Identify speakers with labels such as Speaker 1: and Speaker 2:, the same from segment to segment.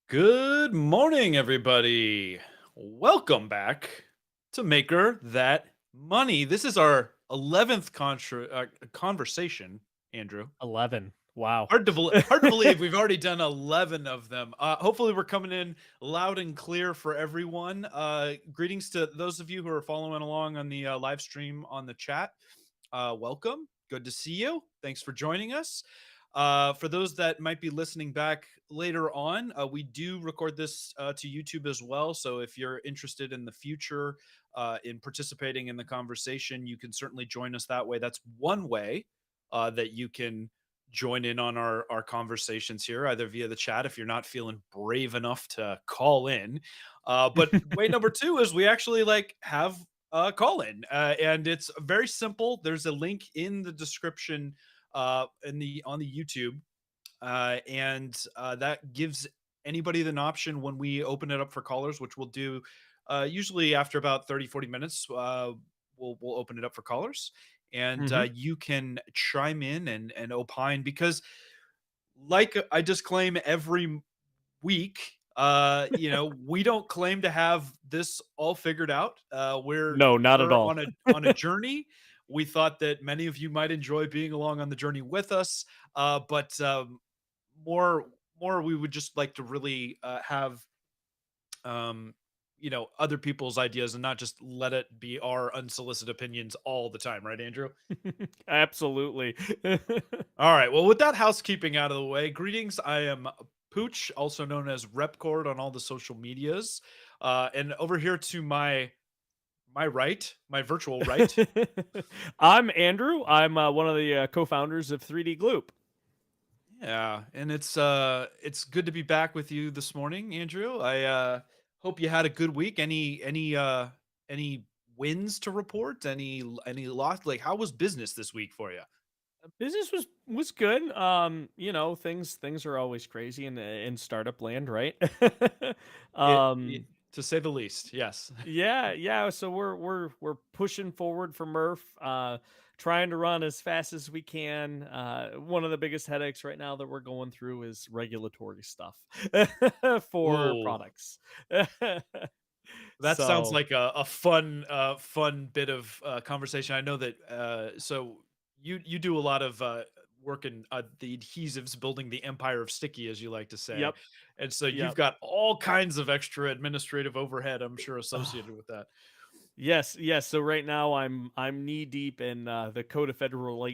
Speaker 1: Good morning, everybody. Welcome back to Maker That Money. This is our 11th conversation, Andrew.
Speaker 2: 11. Wow.
Speaker 1: Hard to believe we've already done 11 of them. Hopefully, we're coming in loud and clear for everyone. Greetings to those of you who are following along on the live stream on the chat. Welcome. Good to see you. Thanks for joining us. For those that might be listening back later on, we do record this to YouTube as well. So if you're interested in the future in participating in the conversation, you can certainly join us that way. That's one way that you can join in on our conversations here, either via the chat if you're not feeling brave enough to call in. But way number two is we actually have call in, and it's very simple. There's a link in the description in the on the YouTube, and that gives anybody an option when we open it up for callers, which we'll do usually after about 30-40 minutes. We'll open it up for callers, and
Speaker 2: Mhm.
Speaker 1: you can chime in and opine because, like I disclaim every week, we don't claim to have this all figured out.
Speaker 2: No, not at
Speaker 1: We're
Speaker 2: all.
Speaker 1: on a journey. We thought that many of you might enjoy being along on the journey with us, but more more we would just like to really have other people's ideas and not just let it be our unsolicited opinions all the time, right, Andrew?
Speaker 2: Absolutely.
Speaker 1: All right. Well, with that housekeeping out of the way, greetings. I am Pooch, also known as Repkord on all the social medias. And over here to my right, my virtual right.
Speaker 2: I'm Andrew. I'm one of the co-founders of 3D Gloop.
Speaker 1: Yeah, and it's good to be back with you this morning, Andrew. I hope you had a good week. Any wins to report? Any loss? Like how was business this week for you?
Speaker 2: Business was good. Things are always crazy in startup land, right?
Speaker 1: It
Speaker 2: um
Speaker 1: to say the least. Yes.
Speaker 2: yeah. So we're pushing forward for Murph, trying to run as fast as we can. One of the biggest headaches right now that we're going through is regulatory stuff for
Speaker 1: Oh,
Speaker 2: products.
Speaker 1: that sounds
Speaker 2: So
Speaker 1: like a fun fun bit of conversation. I know that so you do a lot of work in the adhesives, building the empire of sticky, as you like to say,
Speaker 2: yep,
Speaker 1: and so you've
Speaker 2: yep.
Speaker 1: got all kinds of extra administrative overhead, I'm sure, associated with that.
Speaker 2: Yes. So right now I'm knee deep in the Code of Federal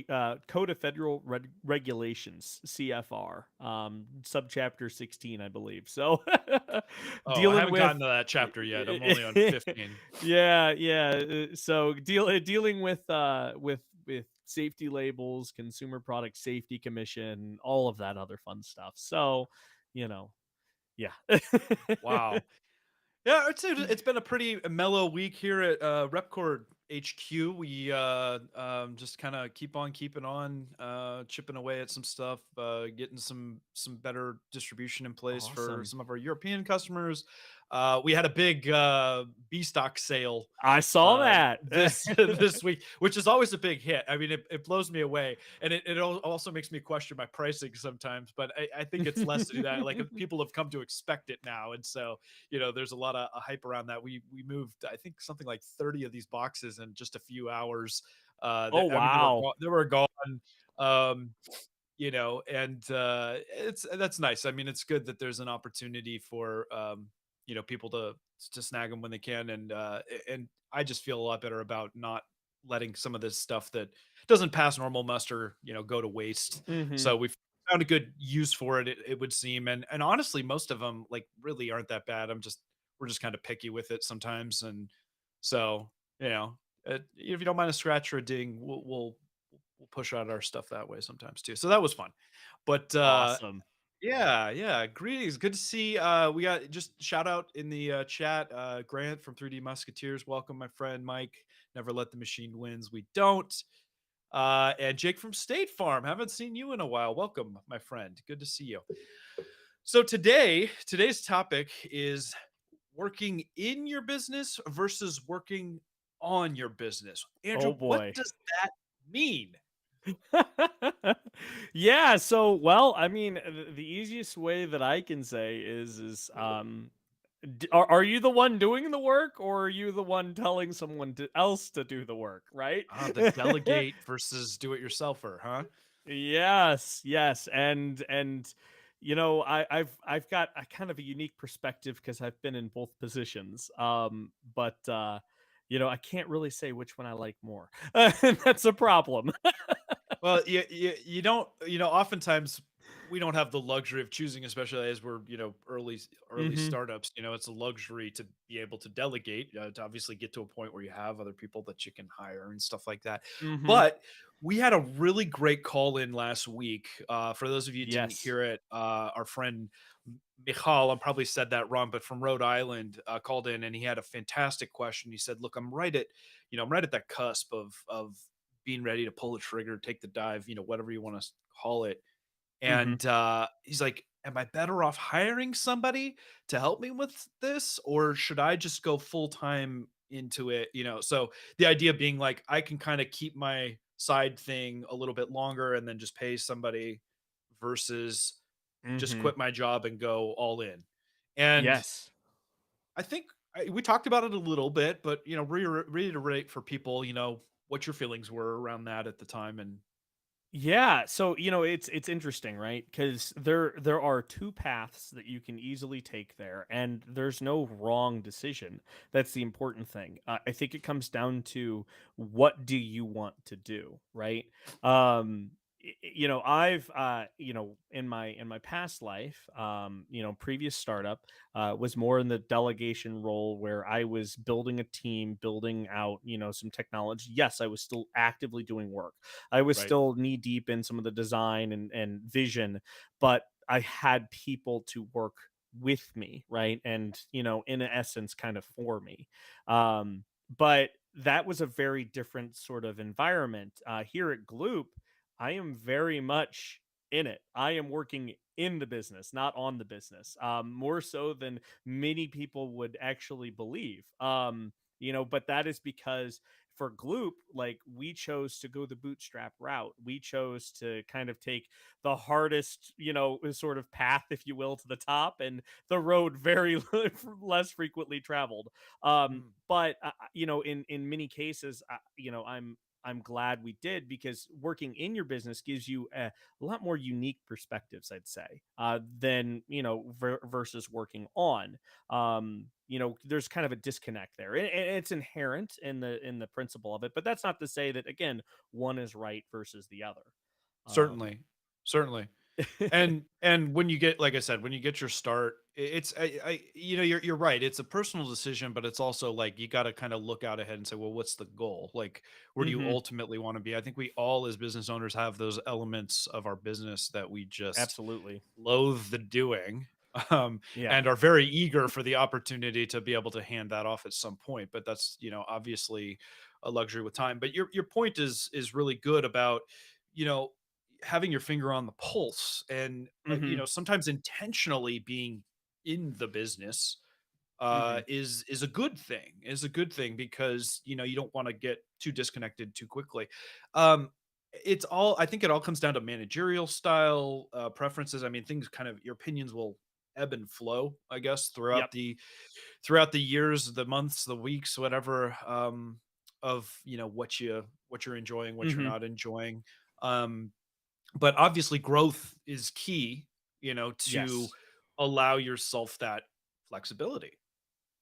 Speaker 2: Regulations (CFR) subchapter 16, I believe. So
Speaker 1: Oh, I
Speaker 2: dealing
Speaker 1: haven't gotten
Speaker 2: with
Speaker 1: to that chapter yet. I'm only on 15.
Speaker 2: yeah. So dealing with safety labels, Consumer Product Safety Commission, all of that other fun stuff. So you know, yeah.
Speaker 1: Wow. Yeah, I'd say it's been a pretty mellow week here at Repcord HQ. We just kind of keep on keeping on, chipping away at some stuff, getting some better distribution in place for
Speaker 2: Awesome.
Speaker 1: some of our European customers. We had a big B stock sale
Speaker 2: I saw that.
Speaker 1: this this week, which is always a big hit. I mean, it blows me away, and also makes me question my pricing sometimes. But I think it's less to do that. Like people have come to expect it now, and so there's a lot of hype around that. We moved, I think, something like 30 of these boxes in just a few hours.
Speaker 2: Oh,
Speaker 1: I mean,
Speaker 2: wow.
Speaker 1: they were gone. Um, and it's that's nice. I mean, it's good that there's an opportunity for people to snag them when they can, and I just feel a lot better about not letting some of this stuff that doesn't pass normal muster, go to waste.
Speaker 2: Mhm.
Speaker 1: So we've found a good use for it, it would seem, and honestly, most of them like really aren't that bad. We're just kind of picky with it sometimes, and so if you don't mind a scratch or a ding, we'll push out our stuff that way sometimes too. So that was fun. But
Speaker 2: Awesome.
Speaker 1: yeah. Greetings. Good to see. We got just shout out in the chat. Grant from 3D Musketeers. Welcome, my friend Mike. Never let the machine wins. We don't. And Jake from State Farm. Haven't seen you in a while. Welcome, my friend. Good to see you. So today's topic is working in your business versus working on your business. Andrew,
Speaker 2: Oh
Speaker 1: what
Speaker 2: boy.
Speaker 1: does that mean?
Speaker 2: Yeah, so well, I mean, the easiest way that I can say is are you the one doing the work, or are you the one telling someone else to do the work, right?
Speaker 1: Ah, the delegate versus do-it-yourselfer, huh?
Speaker 2: Yes, yes, and I've got a kind of a unique perspective because I've been in both positions. But I can't really say which one I like more. And that's a problem.
Speaker 1: Well, you don't, oftentimes we don't have the luxury of choosing, especially as we're, early
Speaker 2: Mhm.
Speaker 1: startups. It's a luxury to be able to delegate, to obviously get to a point where you have other people that you can hire and stuff like that.
Speaker 2: Mhm.
Speaker 1: But we had a really great call in last week. For those of you who didn't
Speaker 2: Yes.
Speaker 1: hear it, our friend Mayhall, I probably said that wrong, but from Rhode Island, called in and he had a fantastic question. He said, "Look, I'm right at that cusp of being ready to pull the trigger, take the dive, whatever you want to call it."
Speaker 2: Mhm.
Speaker 1: And he's like, "Am I better off hiring somebody to help me with this, or should I just go full time into it?" So the idea being like, I can kind of keep my side thing a little bit longer and then just pay somebody versus just
Speaker 2: Mhm.
Speaker 1: quit my job and go all in. And
Speaker 2: Yes.
Speaker 1: I think we talked about it a little bit, but reiterate for people, what your feelings were around that at the time. And
Speaker 2: Yeah, so it's interesting, right? Because there are two paths that you can easily take there, and there's no wrong decision. That's the important thing. I think it comes down to what do you want to do, right? I've in my past life, previous startup was more in the delegation role where I was building a team, building out some technology. Yes, I was still actively doing work. I was
Speaker 1: right,
Speaker 2: still knee deep in some of the design and vision, but I had people to work with me, right? And, in essence, kind of for me. But that was a very different sort of environment. Here at Gloop, I am very much in it. I am working in the business, not on the business, more so than many people would actually believe. But that is because for Gloop, like we chose to go the bootstrap route. We chose to kind of take the hardest, sort of path, if you will, to the top, and the road very less frequently traveled.
Speaker 1: mm,
Speaker 2: But in many cases, I'm glad we did because working in your business gives you a lot more unique perspectives, I'd say, than versus working on. There's kind of a disconnect there, and it's inherent in the principle of it. But that's not to say that again one is right versus the other. Um,
Speaker 1: certainly, certainly. And when you get, like I said, when you get your start, it's you're right. It's a personal decision, but it's also like you got to kind of look out ahead and say, well, what's the goal? Like, where do you
Speaker 2: hmm
Speaker 1: ultimately want to be? I think we all, as business owners, have those elements of our business that we just
Speaker 2: Absolutely.
Speaker 1: loathe the doing,
Speaker 2: Yeah.
Speaker 1: and are very eager for the opportunity to be able to hand that off at some point. But that's, obviously a luxury with time. But your point is really good about, you know, having your finger on the pulse and,
Speaker 2: hmm
Speaker 1: sometimes intentionally being in the business
Speaker 2: hmm
Speaker 1: is a good thing because you don't want to get too disconnected too quickly. I think it all comes down to managerial style, preferences. I mean, things kind of, your opinions will ebb and flow, I guess,
Speaker 2: Yep.
Speaker 1: throughout the years, the months, the weeks, whatever, of what you're enjoying, what you're
Speaker 2: hmm
Speaker 1: not enjoying. um but obviously growth is key, to
Speaker 2: Yes.
Speaker 1: allow yourself that flexibility.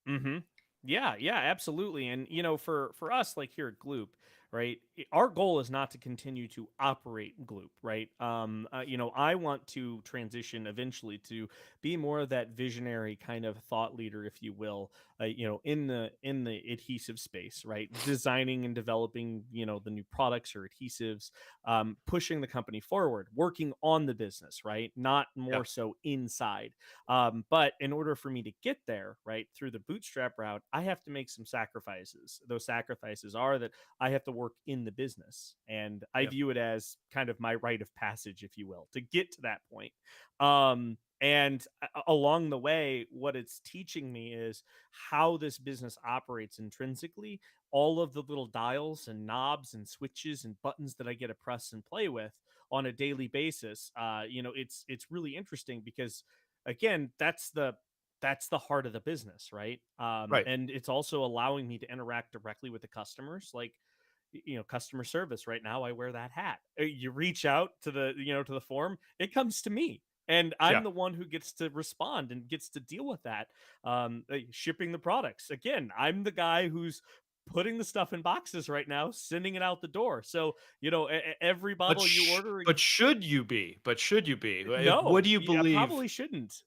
Speaker 2: hmm Yeah, yeah, absolutely. And for us, like here at Gloop, right? Our goal is not to continue to operate Gloop, right? I want to transition eventually to be more of that visionary kind of thought leader, if you will, in the adhesive space, right? Designing and developing, the new products or adhesives, pushing the company forward, working on the business, right? Not
Speaker 1: Yeah,
Speaker 2: more so inside. But in order for me to get there, right, through the bootstrap route, I have to make some sacrifices. Those sacrifices are that I have to work in the business. And I
Speaker 1: yeah,
Speaker 2: view it as kind of my rite of passage, if you will, to get to that point. And along the way, what it's teaching me is how this business operates intrinsically all of the little dials and knobs and switches and buttons that I get to press and play with on a daily basis, it's really interesting because again, that's the heart of the business, right?
Speaker 1: Right.
Speaker 2: And it's also allowing me to interact directly with the customers, like customer service. Right now, I wear that hat. You reach out to the form, it comes to me. And I'm
Speaker 1: Yeah.
Speaker 2: the one who gets to respond and gets to deal with that. Shipping the products. Again, I'm the guy who's putting the stuff in boxes right now, sending it out the door. So, every
Speaker 1: But
Speaker 2: bottle you order,
Speaker 1: but should you be? But should you be? What
Speaker 2: no,
Speaker 1: do you
Speaker 2: I
Speaker 1: believe?
Speaker 2: probably shouldn't.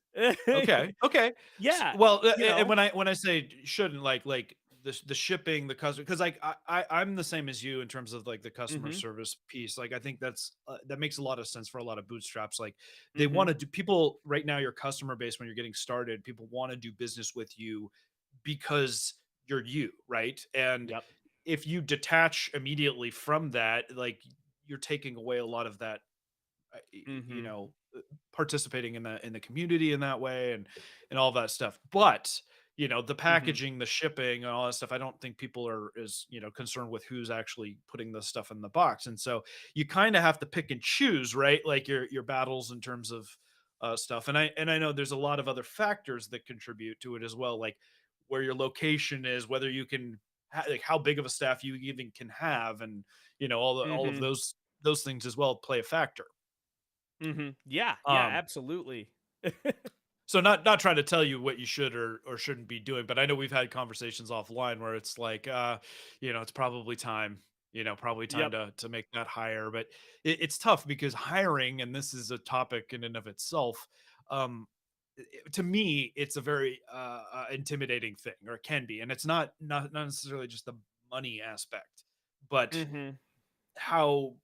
Speaker 1: Okay, okay.
Speaker 2: Yeah,
Speaker 1: Well,
Speaker 2: you
Speaker 1: and
Speaker 2: know.
Speaker 1: when I say shouldn't, like the shipping, the customer, because like I'm the same as you in terms of like the customer
Speaker 2: Mhm.
Speaker 1: service piece. Like I think that makes a lot of sense for a lot of bootstraps. Like they want
Speaker 2: Mhm.
Speaker 1: to do people right now. Your customer base when you're getting started, people want to do business with you because you're you, right? And
Speaker 2: Yep.
Speaker 1: if you detach immediately from that, like you're taking away a lot of that you
Speaker 2: Mhm.
Speaker 1: know participating in the community in that way and all that stuff. But the
Speaker 2: Mhm.
Speaker 1: packaging, the shipping, and all that stuff, I don't think people are as concerned with who's actually putting the stuff in the box. And so you kind of have to pick and choose, right? Like your battles in terms of stuff. And I know there's a lot of other factors that contribute to it as well, like where your location is, whether you can like how big of a staff you even can have, and all of
Speaker 2: Mhm.
Speaker 1: those things as well play a factor.
Speaker 2: Mhm. Yeah, yeah,
Speaker 1: Um,
Speaker 2: absolutely.
Speaker 1: so not trying to tell you what you should or shouldn't be doing, but I know we've had conversations offline where it's like, it's probably time, probably time
Speaker 2: Yep.
Speaker 1: to make that hire. But it's tough because hiring, and this is a topic in and of itself. Um, to me, it's a very intimidating thing, or it can be, and it's not necessarily just the money aspect, but
Speaker 2: Mhm.
Speaker 1: how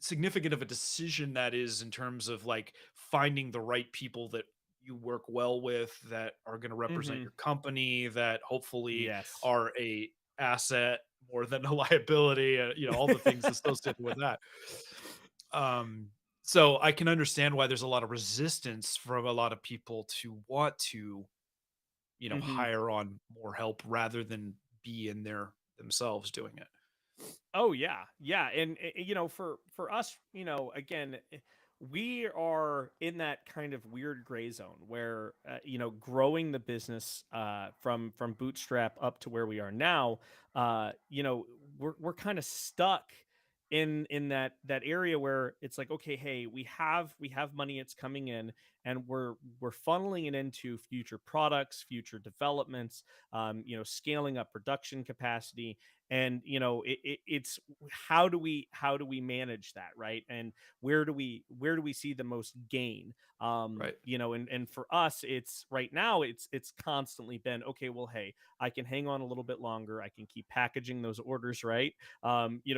Speaker 1: significant of a decision that is in terms of like finding the right people that you work well with, that are going to represent
Speaker 2: Mhm.
Speaker 1: your company, that hopefully
Speaker 2: Yes.
Speaker 1: are a asset more than a liability, all the things associated with that. um so I can understand why there's a lot of resistance from a lot of people to want to
Speaker 2: Mhm.
Speaker 1: hire on more help rather than be in there themselves doing it.
Speaker 2: Oh yeah, yeah, and for us, again, we are in that kind of weird gray zone where growing the business from bootstrap up to where we are now, we're kind of stuck in that area where it's like, okay, hey, we have money, it's coming in, and we're funneling it into future products, future developments, scaling up production capacity. And it's how do we manage that, right? And where do we see the most gain?
Speaker 1: Right.
Speaker 2: And for us, it's right now, it's constantly been, okay, well, hey, I can hang on a little bit longer, I can keep packaging those orders right,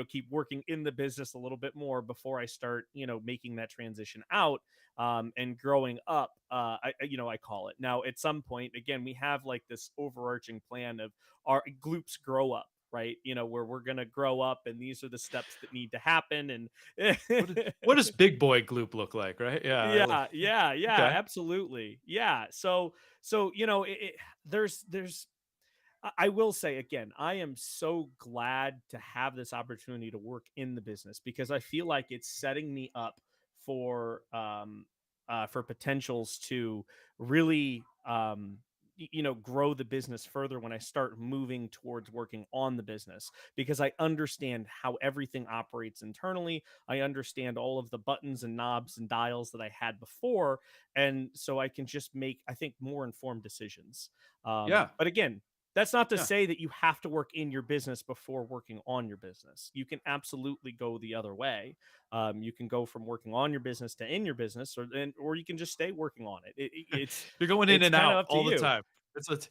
Speaker 2: keep working in the business a little bit more before I start making that transition out, and growing up. I call it now. At some point, again, we have like this overarching plan of our Gloops grow up, right? Where we're going to grow up and these are the steps that need to happen. And
Speaker 1: What does big boy gloop look like, right? Yeah,
Speaker 2: yeah, yeah, yeah,
Speaker 1: okay.
Speaker 2: absolutely. Yeah. So, there's I will say again, I am so glad to have this opportunity to work in the business because I feel like it's setting me up for potentials to really grow the business further when I start moving towards working on the business, because I understand how everything operates internally. I understand all of the buttons and knobs and dials that I had before, and so I can just make, I think, more informed decisions.
Speaker 1: Yeah,
Speaker 2: But again, that's not to
Speaker 1: yeah.
Speaker 2: say that you have to work in your business before working on your business. You can absolutely go the other way. You can go from working on your business to in your business, or you can just stay working on it. It's
Speaker 1: You're going in
Speaker 2: it's
Speaker 1: and
Speaker 2: kind of
Speaker 1: out
Speaker 2: up to
Speaker 1: all the
Speaker 2: you.
Speaker 1: time.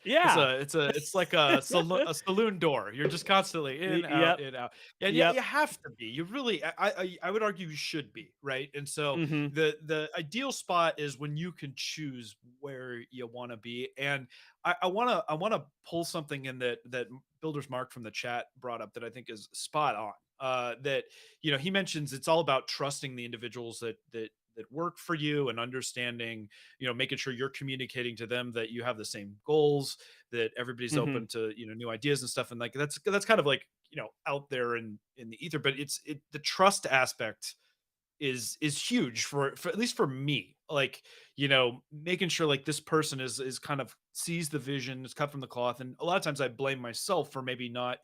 Speaker 2: Yeah.
Speaker 1: It's like a saloon door. You're just constantly
Speaker 2: Yep.
Speaker 1: in, out. And yeah,
Speaker 2: Yep.
Speaker 1: you have to be. You really, I would argue you should be, right? And so
Speaker 2: Hmm.
Speaker 1: the ideal spot is when you can choose where you want to be. And I wanna pull something in that Builder's Mark from the chat brought up that I think is spot on. That he mentions it's all about trusting the individuals that work for you, and understanding, making sure you're communicating to them that you have the same goals, that everybody's
Speaker 2: Hmm.
Speaker 1: open to, new ideas and stuff. And like that's kind of like, out there in the ether. But the trust aspect is huge for at least for me. Like, making sure like this person is kind of sees the vision, is cut from the cloth. And a lot of times I blame myself for maybe not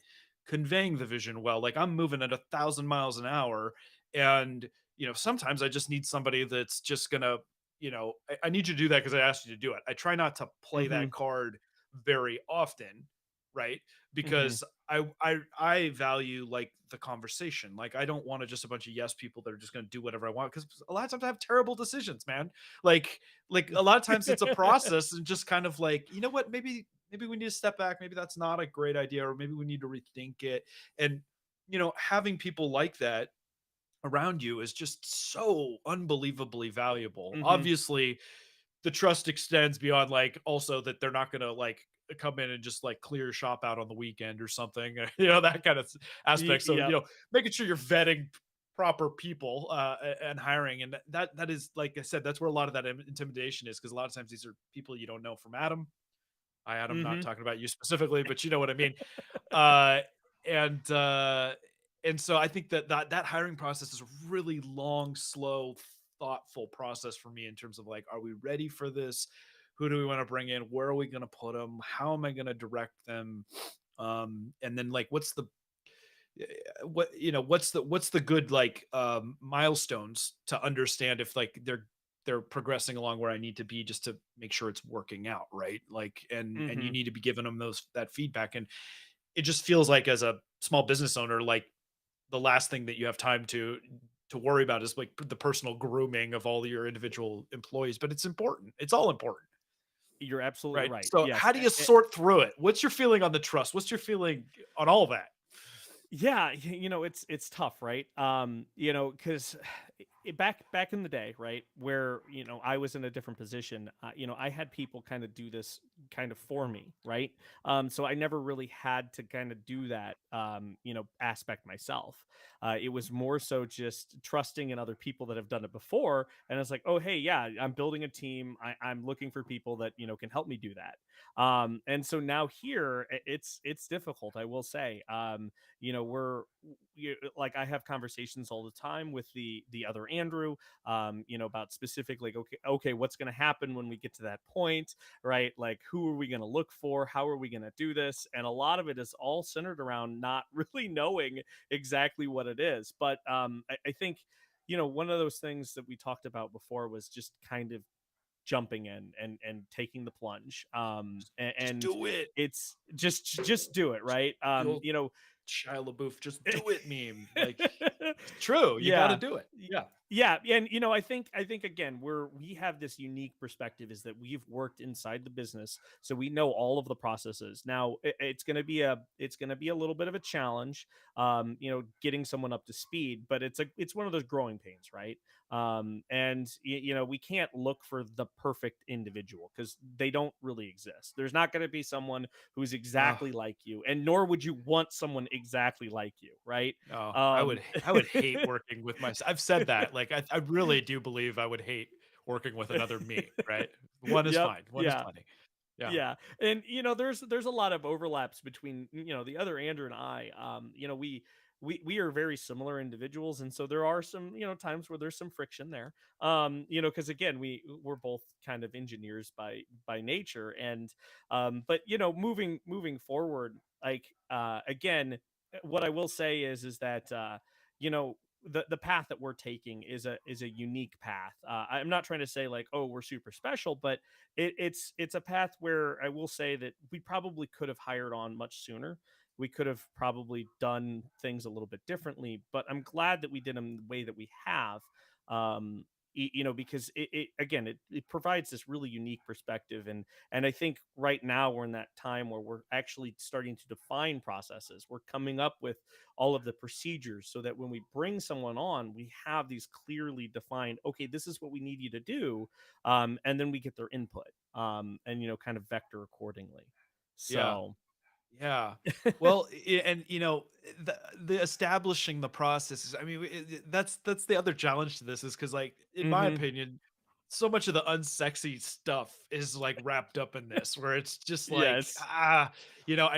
Speaker 1: conveying the vision well. Like, I'm moving at 1,000 miles an hour, and sometimes I just need somebody that's just gonna, I need you to do that because I asked you to do it. I try not to play that
Speaker 2: Hmm.
Speaker 1: card very often, right?
Speaker 2: Hmm.
Speaker 1: Because I value like the conversation. Like, I don't want to just a bunch of yes people that are just going to do whatever I want, because a lot of times I have terrible decisions, man. Like a lot of times it's a process, and just kind of like, you know what, maybe we need to step back, maybe that's not a great idea, or maybe we need to rethink it. And having people like that around you is just so unbelievably valuable.
Speaker 2: Hmm.
Speaker 1: Obviously, the trust extends beyond like also that they're not gonna like come in and just like clear shop out on the weekend or something, that kind of aspect. So,
Speaker 2: Yep.
Speaker 1: making sure you're vetting proper people, and hiring. And that is, like I said, that's where a lot of that intimidation is, because a lot of times these are people you don't know from Adam. Adam, not
Speaker 2: Hmm.
Speaker 1: talking about you specifically, but you know what I mean. Uh, and so I think that hiring process is a really long, slow, thoughtful process for me, in terms of like, are we ready for this? Who do we want to bring in? Where are we going to put them? How am I going to direct them? And then like, what's the good like milestones to understand if like they're progressing along where I need to be, just to make sure it's working out right. Like, and you
Speaker 2: Hmm.
Speaker 1: need to be giving them that feedback. And it just feels like, as a small business owner, like the last thing that you have time to worry about is like the personal grooming of all your individual employees. But it's important, it's all important,
Speaker 2: You're absolutely
Speaker 1: right?
Speaker 2: right.
Speaker 1: So
Speaker 2: Yes.
Speaker 1: how do you sort through it? What's your feeling on the trust? What's your feeling on all that?
Speaker 2: Yeah, it's tough, right? Because back in the day, right, where I was in a different position, I had people kind of do this kind of for me, right? So I never really had to kind of do that, aspect myself. It was more so just trusting in other people that have done it before, and it's like, oh, hey, yeah, I'm building a team. I'm looking for people that can help me do that. And so now here, it's difficult, I will say. We're like, I have conversations all the time with the other Andrew, about specific, like, okay, what's going to happen when we get to that point, right? Like, who are we going to look for? How are we going to do this? And a lot of it is all centered around not really knowing exactly what it is. But I think one of those things that we talked about before was just kind of jumping in and taking the plunge.
Speaker 1: Just
Speaker 2: And
Speaker 1: do it.
Speaker 2: it's just do it, right.
Speaker 1: The old Shia LaBeouf, "Just do it" meme. Like, it's true. You got to
Speaker 2: Yeah.
Speaker 1: do it.
Speaker 2: Y-
Speaker 1: Yeah.
Speaker 2: Yeah, and I think again, we have this unique perspective, is that we've worked inside the business, so we know all of the processes. Now, it's going to be a little bit of a challenge, getting someone up to speed, but it's one of those growing pains, right? And we can't look for the perfect individual, because they don't really exist. There's not going to be someone who's
Speaker 1: Oh,
Speaker 2: exactly like you, and nor would you want someone exactly like you, right?
Speaker 1: oh,
Speaker 2: Um,
Speaker 1: I would hate working with my I've said that. Like, I really do believe I would hate working with another me, right? One is
Speaker 2: Yep.
Speaker 1: fine. One is
Speaker 2: Yeah.
Speaker 1: plenty. Yeah.
Speaker 2: Yeah. And there's a lot of overlaps between the other Andrew and I. We are very similar individuals, and so there are some times where there's some friction there. Because again, we're both kind of engineers by nature, and but moving forward, like again, what I will say is that you know the path that we're taking is a unique path. I'm not trying to say like, oh, we're super special, but it's a path where I will say that we probably could have hired on much sooner. We could have probably done things a little bit differently, but I'm glad that we did them the way that we have. Because it provides this really unique perspective, and I think right now we're in that time where we're actually starting to define processes. We're coming up with all of the procedures, so that when we bring someone on, we have these clearly defined, okay, this is what we need you to do, and then we get their input, and kind of vector accordingly.
Speaker 1: Yeah.
Speaker 2: So
Speaker 1: Yeah. Well, and the establishing the process is, I mean, that's the other challenge to this is because, like, in my
Speaker 2: Mhm.
Speaker 1: opinion, so much of the unsexy stuff is like wrapped up in this, where it's just like,
Speaker 2: Yes.
Speaker 1: I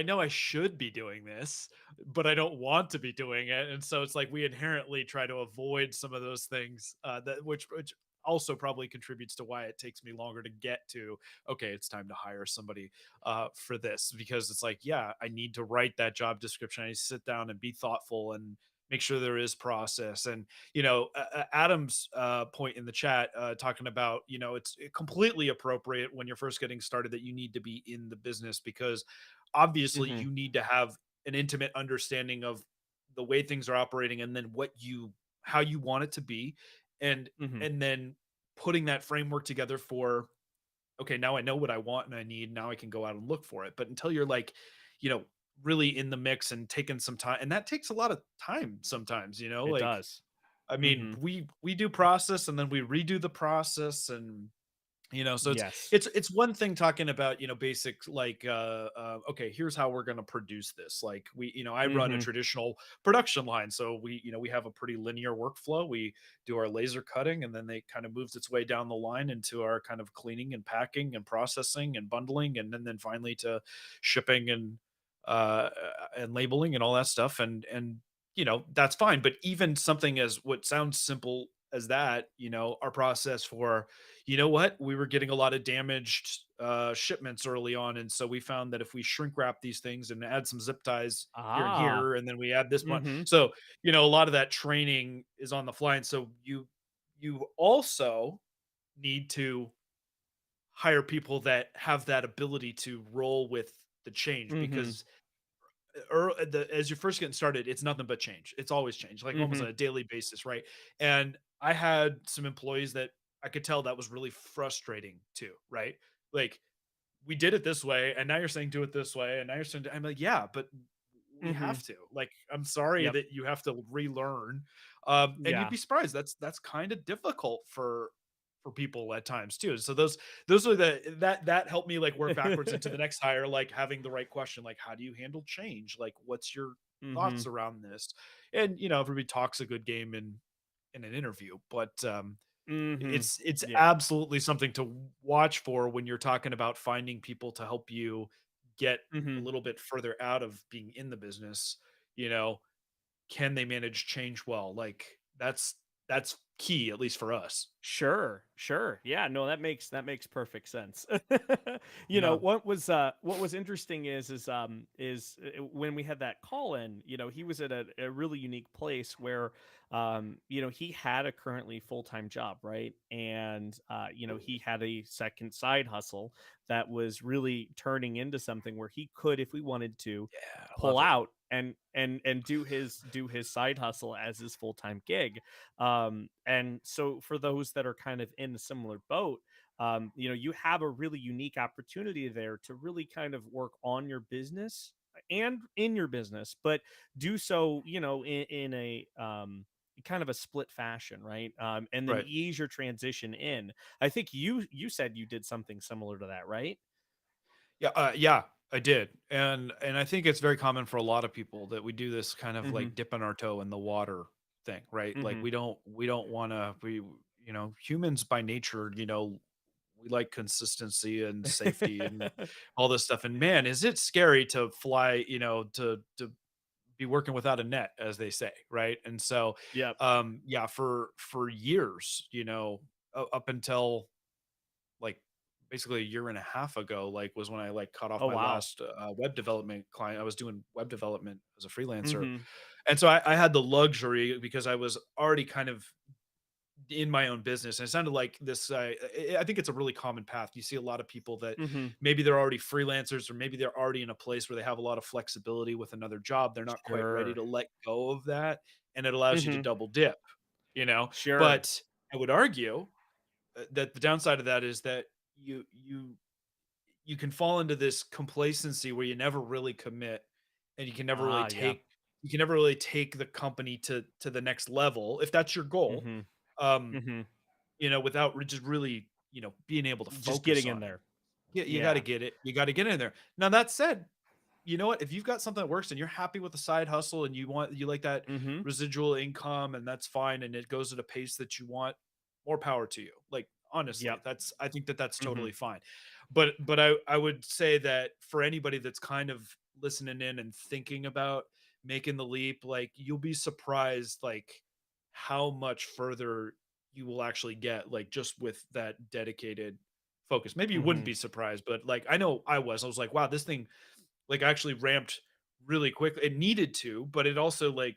Speaker 1: know I should be doing this, but I don't want to be doing it, and so it's like we inherently try to avoid some of those things, that which also probably contributes to why it takes me longer to get to, okay, it's time to hire somebody for this, because it's like, yeah, I need to write that job description. I need to sit down and be thoughtful and make sure there is process. And Adam's point in the chat, talking about, it's completely appropriate when you're first getting started that you need to be in the business, because obviously
Speaker 2: Mhm.
Speaker 1: you need to have an intimate understanding of the way things are operating, and then how you want it to be, and
Speaker 2: Mhm.
Speaker 1: and then putting that framework together for, okay, now I know what I want and I need. Now I can go out and look for it. But until you're like, you know, really in the mix and taking some time, and that takes a lot of time sometimes,
Speaker 2: It
Speaker 1: like,
Speaker 2: does.
Speaker 1: I mean,
Speaker 2: Mhm.
Speaker 1: we do process and then we redo the process, and so it's
Speaker 2: Yes.
Speaker 1: it's it's one thing talking about, basic, like, okay, here's how we're going to produce this. Like, I run a
Speaker 2: Mhm.
Speaker 1: traditional production line, so we have a pretty linear workflow. We do our laser cutting, and then they kind of moves its way down the line into our kind of cleaning and packing and processing and bundling, and then finally to shipping and labeling and all that stuff. And that's fine. But even something as what sounds simple as that, our process for, what, we were getting a lot of damaged shipments early on, and so we found that if we shrink wrap these things and add some zip ties here and
Speaker 2: Ah.
Speaker 1: here, and then we add this one,
Speaker 2: Mhm.
Speaker 1: so a lot of that training is on the fly. And so you also need to hire people that have that ability to roll with the change,
Speaker 2: Mhm.
Speaker 1: because as you're first getting started, it's nothing but change. It's always change, like almost on
Speaker 2: Mhm.
Speaker 1: a daily basis, right? And I had some employees that I could tell that was really frustrating too, right? Like, we did it this way, and now you're saying do it this way, and now you're saying, I'm like, yeah, but we
Speaker 2: Mhm.
Speaker 1: have to. Like, I'm sorry
Speaker 2: Yep.
Speaker 1: that you have to relearn. And you'd
Speaker 2: Yeah.
Speaker 1: be surprised. That's kind of difficult for people at times too. So those are that helped me, like, work backwards into the next hire, like having the right question, like, how do you handle change? Like, what's your thoughts
Speaker 2: Mhm.
Speaker 1: around this? And everybody talks a good game in an interview, but
Speaker 2: Mhm.
Speaker 1: it's
Speaker 2: Yeah.
Speaker 1: absolutely something to watch for when you're talking about finding people to help you get a
Speaker 2: Mhm.
Speaker 1: little bit further out of being in the business. you know can they manage change well? Like, that's key, at least for us.
Speaker 2: Sure, sure. Yeah, no, that makes perfect sense.
Speaker 1: Yeah.
Speaker 2: What was interesting is when we had that call in, he was at a really unique place where he had a currently full-time job, right? And he had a second side hustle that was really turning into something where he could, if we wanted to,
Speaker 1: Yeah, I
Speaker 2: pull
Speaker 1: love it.
Speaker 2: out and do his side hustle as his full-time gig. And so for those that are kind of in a similar boat, you have a really unique opportunity there to really kind of work on your business and in your business, but do so, in a kind of a split fashion, right? And then
Speaker 1: Right.
Speaker 2: ease your transition in. I think you said you did something similar to that, right?
Speaker 1: Yeah, yeah, I did. And I think it's very common for a lot of people that we do this kind of
Speaker 2: Mm-hmm.
Speaker 1: like dipping our toe in the water thing, right? Like,
Speaker 2: Mm-hmm.
Speaker 1: we don't want to, humans by nature, we like consistency and safety and all this stuff. And man, is it scary to fly, to be working without a net, as they say, right? And so,
Speaker 2: Yep.
Speaker 1: yeah, for years, up until, like, basically a year and a half ago, like, was when I, like, cut off
Speaker 2: Oh
Speaker 1: my
Speaker 2: wow.
Speaker 1: last web development client. I was doing web development as a freelancer,
Speaker 2: Mm-hmm.
Speaker 1: and so I had the luxury, because I was already kind of in my own business. And it sounded like this. I think it's a really common path. You see a lot of people that
Speaker 2: Mm-hmm.
Speaker 1: maybe they're already freelancers, or maybe they're already in a place where they have a lot of flexibility with another job. They're not quite ready
Speaker 2: Sure.
Speaker 1: to let go of that, and it allows you to
Speaker 2: Mm-hmm.
Speaker 1: double dip.
Speaker 2: Sure.
Speaker 1: But I would argue that the downside of that is that you can fall into this complacency where you never really commit, and
Speaker 2: Ah, yeah.
Speaker 1: you can never really take the company to the next level if that's your goal.
Speaker 2: Mm-hmm.
Speaker 1: um
Speaker 2: Mm-hmm.
Speaker 1: without just really, being able to
Speaker 2: Just
Speaker 1: focus
Speaker 2: getting in
Speaker 1: on it.
Speaker 2: there.
Speaker 1: You got to
Speaker 2: Yeah.
Speaker 1: get it. You got to get in there. Now, that said, you know what? If you've got something that works and you're happy with the side hustle and you like that
Speaker 2: Mhm.
Speaker 1: residual income and that's fine and it goes at a pace that you want, more power to you. Like honestly,
Speaker 2: Yep.
Speaker 1: I think that that's
Speaker 2: Mhm.
Speaker 1: totally fine. But I would say that for anybody that's kind of listening in and thinking about making the leap, like you'll be surprised like how much further you will actually get like just with that dedicated focus. Maybe you wouldn't
Speaker 2: Mhm.
Speaker 1: be surprised, but like I know I was. I was like, wow, this thing like actually ramped really quickly. It needed to, but it also like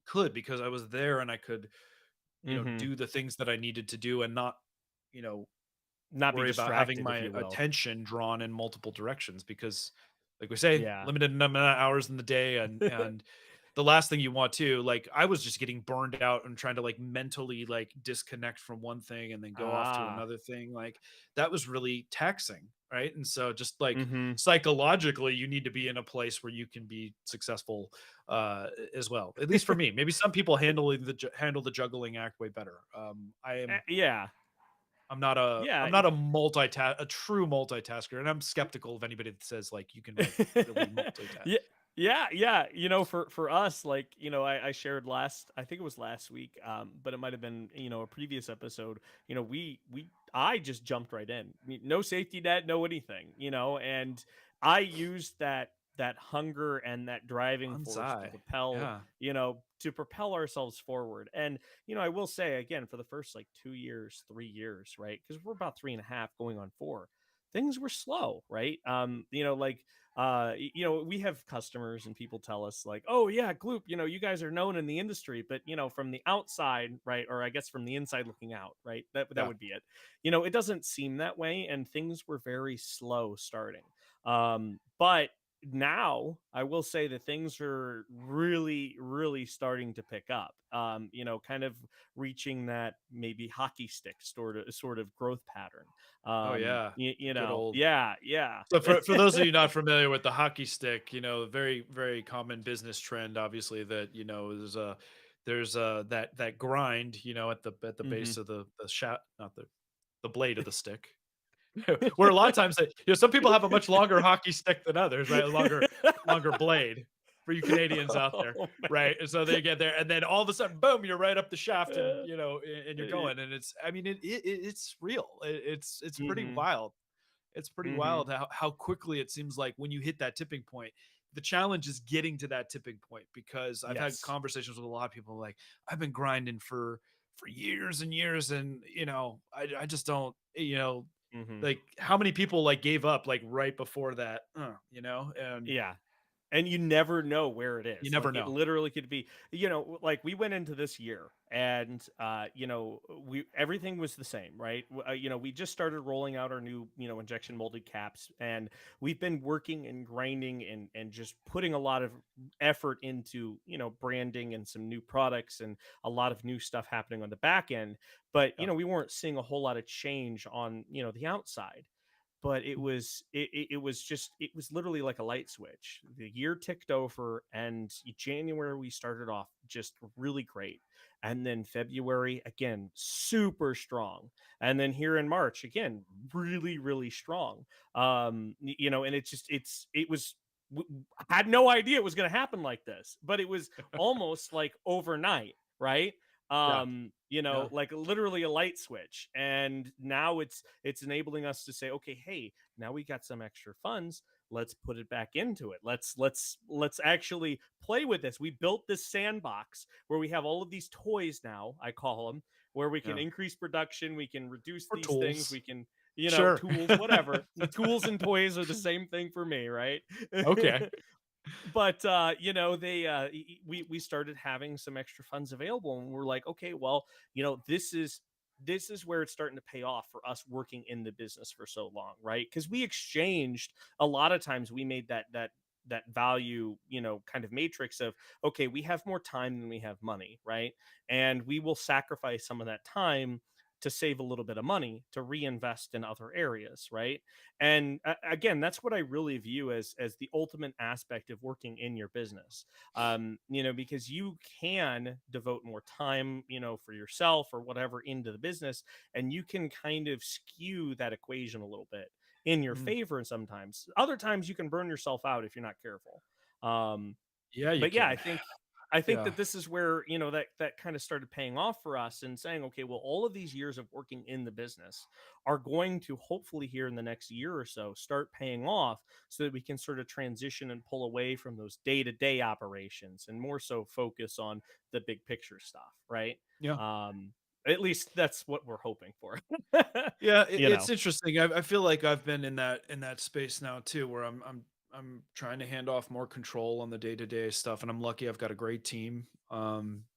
Speaker 1: could because I was there and I could,
Speaker 2: Mhm.
Speaker 1: do the things that I needed to do and not, you know,
Speaker 2: Not be
Speaker 1: worry about having
Speaker 2: distracted, if
Speaker 1: my
Speaker 2: you will.
Speaker 1: attention drawn in multiple directions because like we say,
Speaker 2: Yeah.
Speaker 1: limited amount of hours in the day and the last thing you want to like I was just getting burned out and trying to like mentally like disconnect from one thing and then go off to
Speaker 2: Ah.
Speaker 1: another thing like that was really taxing, right? And so just like
Speaker 2: Mhm.
Speaker 1: psychologically you need to be in a place where you can be successful as well, at least for me. Maybe some people handle the juggling act way better. I am
Speaker 2: Yeah. Yeah.
Speaker 1: I'm not a true multitasker, and I'm skeptical of anybody that says like you can like really multitask.
Speaker 2: Yeah, yeah. For us, like, I shared last, I think it was last week, but it might have been, a previous episode. I just jumped right in. No safety net, no anything, and I used that hunger and that driving force to
Speaker 1: Bonsai.
Speaker 2: propel,
Speaker 1: Yeah.
Speaker 2: ourselves forward. And I will say again, for the first like 2 years, 3 years, right? Because we're about three and a half going on four. Things were slow, right? Like we have customers and people tell us like, oh yeah, Gloop, you guys are known in the industry, but from the outside, right, or I guess from the inside looking out, right, that
Speaker 1: Yeah.
Speaker 2: would be it. It doesn't seem that way, and things were very slow starting. But now I will say that things are really, really starting to pick up. Kind of reaching that maybe hockey stick sort of growth pattern.
Speaker 1: Oh yeah. The good old.
Speaker 2: Yeah, yeah.
Speaker 1: So for those of you not familiar with the hockey stick, very very common business trend, obviously that there's that grind, at the
Speaker 2: Hmm.
Speaker 1: base of the shaft, not the blade of the stick. Where a lot of times, some people have a much longer hockey stick than others, right? A longer blade for you Canadians out there,
Speaker 2: Oh
Speaker 1: right? And so they get there, and then all of a sudden, boom, you're right up the shaft, and
Speaker 2: man.
Speaker 1: and you're going, and it's, I mean, it's real. It's pretty
Speaker 2: Mhm.
Speaker 1: wild. It's pretty
Speaker 2: Mhm.
Speaker 1: wild how quickly it seems like when you hit that tipping point. The challenge is getting to that tipping point because I've had
Speaker 2: Yes.
Speaker 1: conversations with a lot of people like I've been grinding for years and years, and I just don't,
Speaker 2: Mhm.
Speaker 1: like how many people like gave up like right before that, and
Speaker 2: Yeah. And you never know where it
Speaker 1: you
Speaker 2: is.
Speaker 1: never
Speaker 2: Like it
Speaker 1: know.
Speaker 2: literally could be, like we went into this year and we everything was the same, right? We just started rolling out our new, injection molded caps, and we've been working and grinding and just putting a lot of effort into, branding and some new products and a lot of new stuff happening on the back end. But,
Speaker 1: Yeah.
Speaker 2: we weren't seeing a whole lot of change on, the outside. But it was literally like a light switch. The year ticked over, and January we started off just really great, and then February again super strong, and then here in March again really, really strong. And it was, I had no idea it was going to happen like this, but it was almost like overnight, right?
Speaker 1: Yeah. Yeah.
Speaker 2: Like literally a light switch. And now it's enabling us to say, okay, hey, now we got some extra funds. Let's put it back into it. Let's actually play with this. We built this sandbox where we have all of these toys now, I call them, where we can
Speaker 1: Yeah.
Speaker 2: increase production, we can reduce
Speaker 1: For
Speaker 2: these things,
Speaker 1: tools.
Speaker 2: we can,
Speaker 1: Sure.
Speaker 2: tools, whatever. The tools and toys are the same thing for me, right?
Speaker 1: Okay.
Speaker 2: But they we started having some extra funds available, and we're like, okay, well, this is where it's starting to pay off for us working in the business for so long, right? Because we exchanged a lot of times, we made that value, kind of matrix of, okay, we have more time than we have money, right? And we will sacrifice some of that time to save a little bit of money to reinvest in other areas, right? And again, that's what I really view as the ultimate aspect of working in your business. Because you can devote more time, for yourself or whatever into the business, and you can kind of skew that equation a little bit. in your
Speaker 1: Mm.
Speaker 2: favor. And sometimes, other times, you can burn yourself out if you're not careful. Um,
Speaker 1: Yeah, you
Speaker 2: but yeah,
Speaker 1: can.
Speaker 2: I think
Speaker 1: Yeah.
Speaker 2: that this is where, that kind of started paying off for us and saying, okay, well, all of these years of working in the business are going to hopefully here in the next year or so start paying off so that we can sort of transition and pull away from those day-to-day operations and more so focus on the big picture stuff, right?
Speaker 1: Yeah.
Speaker 2: Um, at least that's what we're hoping for.
Speaker 1: Yeah,
Speaker 2: you
Speaker 1: it's
Speaker 2: know.
Speaker 1: interesting. I feel like I've been in that space now too, where I'm trying to hand off more control on the day to day stuff, and I'm lucky I've got a great team.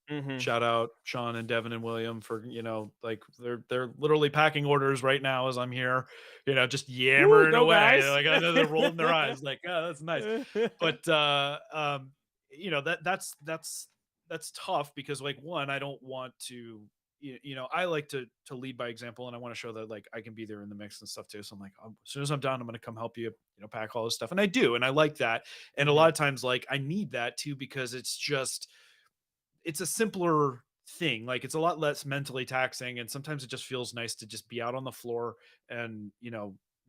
Speaker 2: Mhm.
Speaker 1: Shout out Sean and Devin and William for like they're literally packing orders right now as I'm here, just
Speaker 2: Woo,
Speaker 1: yammering
Speaker 2: go
Speaker 1: away.
Speaker 2: guys.
Speaker 1: Like I know they're rolling their eyes, like that's nice. But that's tough because like one, I don't want to I like to lead by example, and I want to show that like I can be there in the mix and stuff too. So I'm like, as soon as I'm done, I'm going to come help you, pack all this stuff, and I do, and I like that. And a lot
Speaker 2: Mhm.
Speaker 1: of times, like I need that too because it's a simpler thing. Like it's a lot less mentally taxing, and sometimes it just feels nice to just be out on the floor and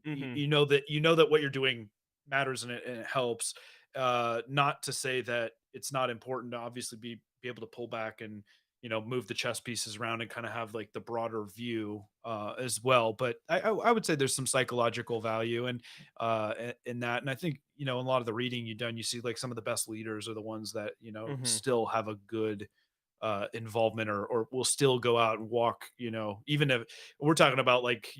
Speaker 2: Mhm.
Speaker 1: you know that what you're doing matters and it helps. Not to say that it's not important to obviously be able to pull back and move the chess pieces around and kind of have like the broader view as well. But I would say there's some psychological value in that, and I think in a lot of the reading you've done, you see like some of the best leaders are the ones that
Speaker 2: Mhm.
Speaker 1: still have a good involvement or will still go out and walk, even if we're talking about like,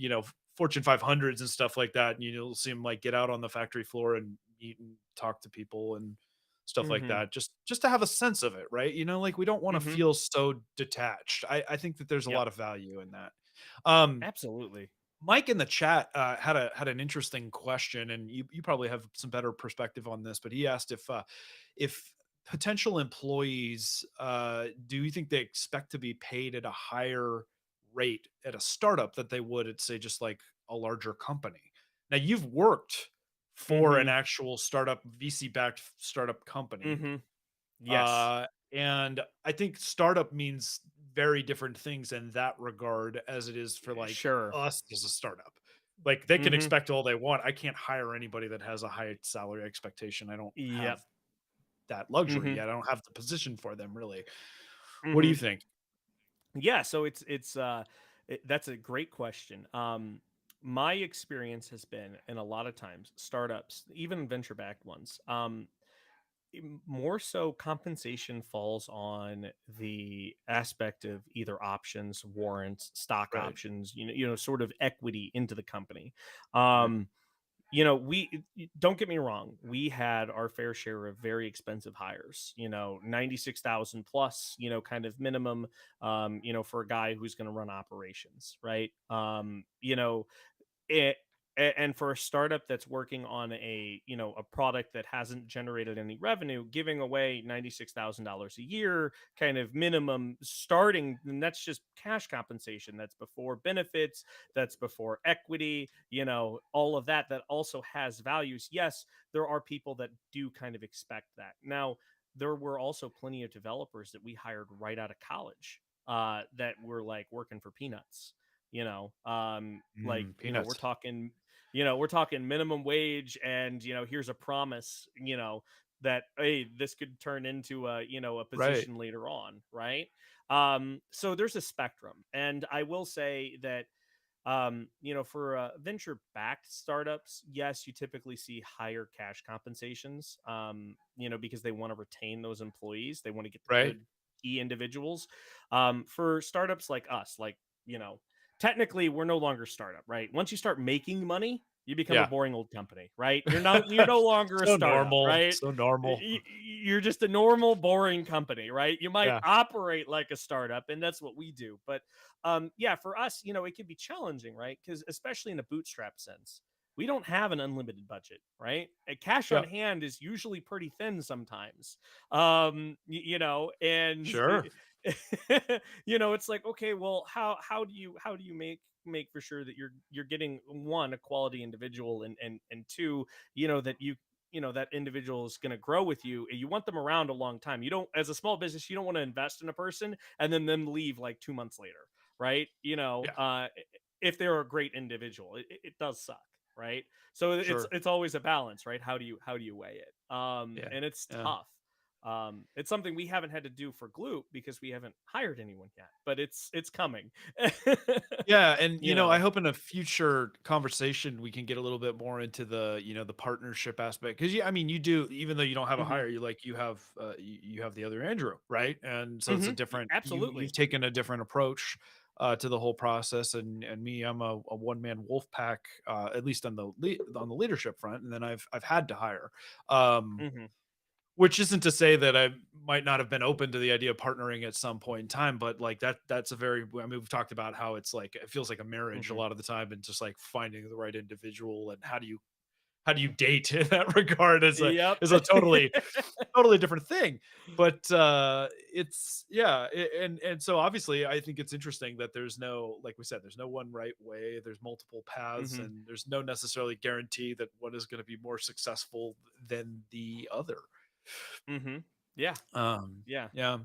Speaker 1: Fortune 500s and stuff like that. And you'll see them like get out on the factory floor and meet and talk to people and stuff like
Speaker 2: Mhm.
Speaker 1: that. Just to have a sense of it, right? Like we don't want to
Speaker 2: Mhm.
Speaker 1: feel so detached. I think that there's a
Speaker 2: Yep.
Speaker 1: lot of value in that. Um,
Speaker 2: Absolutely.
Speaker 1: Mike in the chat had an interesting question, and you probably have some better perspective on this. But he asked if potential employees do you think they expect to be paid at a higher rate at a startup that they would at say just like a larger company? Now you've worked for an
Speaker 2: Mhm.
Speaker 1: actual startup VC backed startup company,
Speaker 2: Mhm. Yes.
Speaker 1: uh, and I think startup means very different things in that regard as it is for like
Speaker 2: Sure.
Speaker 1: us as a startup. Like they can
Speaker 2: Mhm.
Speaker 1: expect all they want. I can't hire anybody that has a high salary expectation. I don't have
Speaker 2: Yep.
Speaker 1: that luxury
Speaker 2: Mhm.
Speaker 1: yet. I don't have the position for them really. What do you
Speaker 2: Mhm.
Speaker 1: think?
Speaker 2: Yeah, so that's a great question. My experience has been, in a lot of times, startups, even venture backed ones, more so compensation falls on the aspect of either options, warrants, stock
Speaker 1: Right.
Speaker 2: options, sort of equity into the company.
Speaker 1: Right.
Speaker 2: Um, don't get me wrong, we had our fair share of very expensive hires, 96,000 plus, kind of minimum, for a guy who's going to run operations, right? It and for a startup that's working on a product that hasn't generated any revenue, giving away $96,000 a year kind of minimum starting, and that's just cash compensation. That's before benefits, that's before equity, all of that also has values. Yes, there are people that do kind of expect that. Now, there were also plenty of developers that we hired right out of college that were like working for peanuts. We're
Speaker 1: Peanuts.
Speaker 2: talking, we're talking minimum wage, and here's a promise, that, hey, this could turn into a
Speaker 1: Right.
Speaker 2: position later on, right? So there's a spectrum, and I will say that, for venture backed startups, yes, you typically see higher cash compensations, because they want to retain those employees, they want to get the
Speaker 1: Right.
Speaker 2: good key individuals. For startups like us, like, technically we're no longer startup, right? Once you start making money, you become a
Speaker 1: Yeah.
Speaker 2: boring old company, right? You're no longer a
Speaker 1: So
Speaker 2: startup,
Speaker 1: normal.
Speaker 2: right?
Speaker 1: So normal.
Speaker 2: You're just a normal boring company, right? You might
Speaker 1: Yeah.
Speaker 2: operate like a startup, and that's what we do. But yeah, for us, it can be challenging, right? Because especially in a bootstrap sense, we don't have an unlimited budget, right? And cash on
Speaker 1: Yeah.
Speaker 2: hand is usually pretty thin sometimes. And
Speaker 1: Sure.
Speaker 2: it's like, okay, well, how do you make for sure that you're getting, one, a quality individual, and two, that that individual is going to grow with you, and you want them around a long time. You don't, as a small business, you don't want to invest in a person and then them leave like 2 months later, right?
Speaker 1: Yeah.
Speaker 2: If they're a great individual, it does suck. right? So
Speaker 1: Sure.
Speaker 2: it's always a balance, right? How do you weigh it?
Speaker 1: Yeah.
Speaker 2: And it's
Speaker 1: Yeah.
Speaker 2: tough. It's something we haven't had to do for Gloop because we haven't hired anyone yet, but it's coming.
Speaker 1: Yeah, and
Speaker 2: You
Speaker 1: I
Speaker 2: know.
Speaker 1: hope in a future conversation we can get a little bit more into the the partnership aspect because I mean you do even though you don't have a
Speaker 2: Mhm.
Speaker 1: hire you have you have the other Andrew, right? And so it's a
Speaker 2: Mhm.
Speaker 1: different you've
Speaker 2: Absolutely.
Speaker 1: taken a different approach to the whole process, and me I'm a one man wolf pack at least on the on the leadership front, and then I've had to hire. Um,
Speaker 2: Mhm.
Speaker 1: which isn't to say that I might not have been open to the idea of partnering at some point in time, but like that's a very I mean, we've talked about how it's like it feels like a marriage a
Speaker 2: Mhm.
Speaker 1: lot of the time and just like finding the right individual and how do you date in that regard
Speaker 2: Yep.
Speaker 1: is a totally different thing. But it's yeah, and so obviously I think it's interesting that there's no like we said, there's no one right way, there's multiple paths,
Speaker 2: Mhm.
Speaker 1: and there's no necessarily guarantee that one is going to be more successful than the other.
Speaker 2: Mhm. Yeah. Yeah.
Speaker 1: Yeah.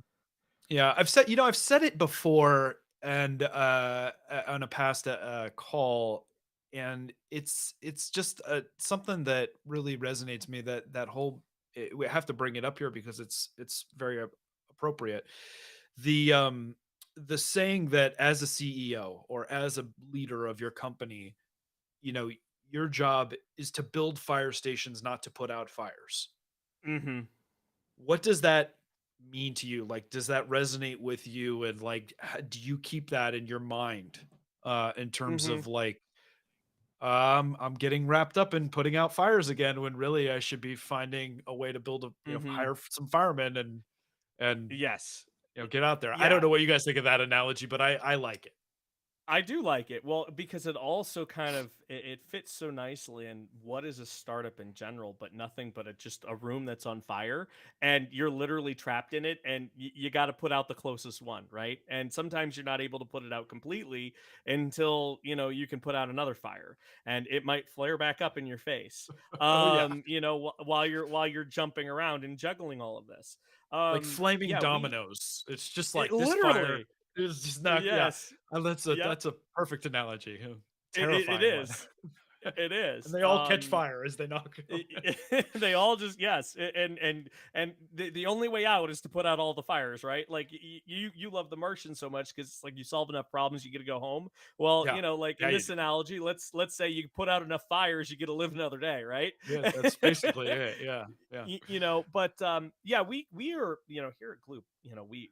Speaker 1: Yeah, I've said it before and on a past call, and it's just something that really resonates me that whole we have to bring it up here because it's very appropriate. The the saying that as a CEO or as a leader of your company, you know, your job is to build fire stations, not to put out fires.
Speaker 2: Mhm.
Speaker 1: What does that mean to you? Like, does that resonate with you? And like, do you keep that in your mind in terms
Speaker 2: Mhm.
Speaker 1: of like, I'm getting wrapped up in putting out fires again when really I should be finding a way to build a,
Speaker 2: Mhm.
Speaker 1: hire some firemen and
Speaker 2: Yes.
Speaker 1: get out there. I don't
Speaker 2: Yeah.
Speaker 1: know what you guys think of that analogy, but I like it.
Speaker 2: I do like it. Well, because it also kind of it fits so nicely in what is a startup in general, but nothing but just a room that's on fire, and you're literally trapped in it, and you got to put out the closest one, right? And sometimes you're not able to put it out completely until you can put out another fire, and it might flare back up in your face.
Speaker 1: Oh yeah,
Speaker 2: While you're jumping around and juggling all of this.
Speaker 1: like flaming
Speaker 2: Yeah, we
Speaker 1: dominoes. It's just
Speaker 2: it
Speaker 1: like this fire
Speaker 2: literally
Speaker 1: is just not. Yeah,
Speaker 2: yes. Yep.
Speaker 1: that's a perfect analogy. Yeah,
Speaker 2: It
Speaker 1: terrifying one.
Speaker 2: is. It
Speaker 1: And
Speaker 2: is.
Speaker 1: they all catch fire as they knock
Speaker 2: I they all just yes, and the only way out is to put out all the fires, right? Like you love The Martian so much because like you solve enough problems, you get to go home. Well,
Speaker 1: Yeah.
Speaker 2: like
Speaker 1: Yeah,
Speaker 2: in
Speaker 1: you
Speaker 2: this
Speaker 1: do.
Speaker 2: analogy, let's say you put out enough fires, you get to live another day, right?
Speaker 1: Yeah, that's basically it. Yeah, yeah.
Speaker 2: But yeah, we are here at Gloop,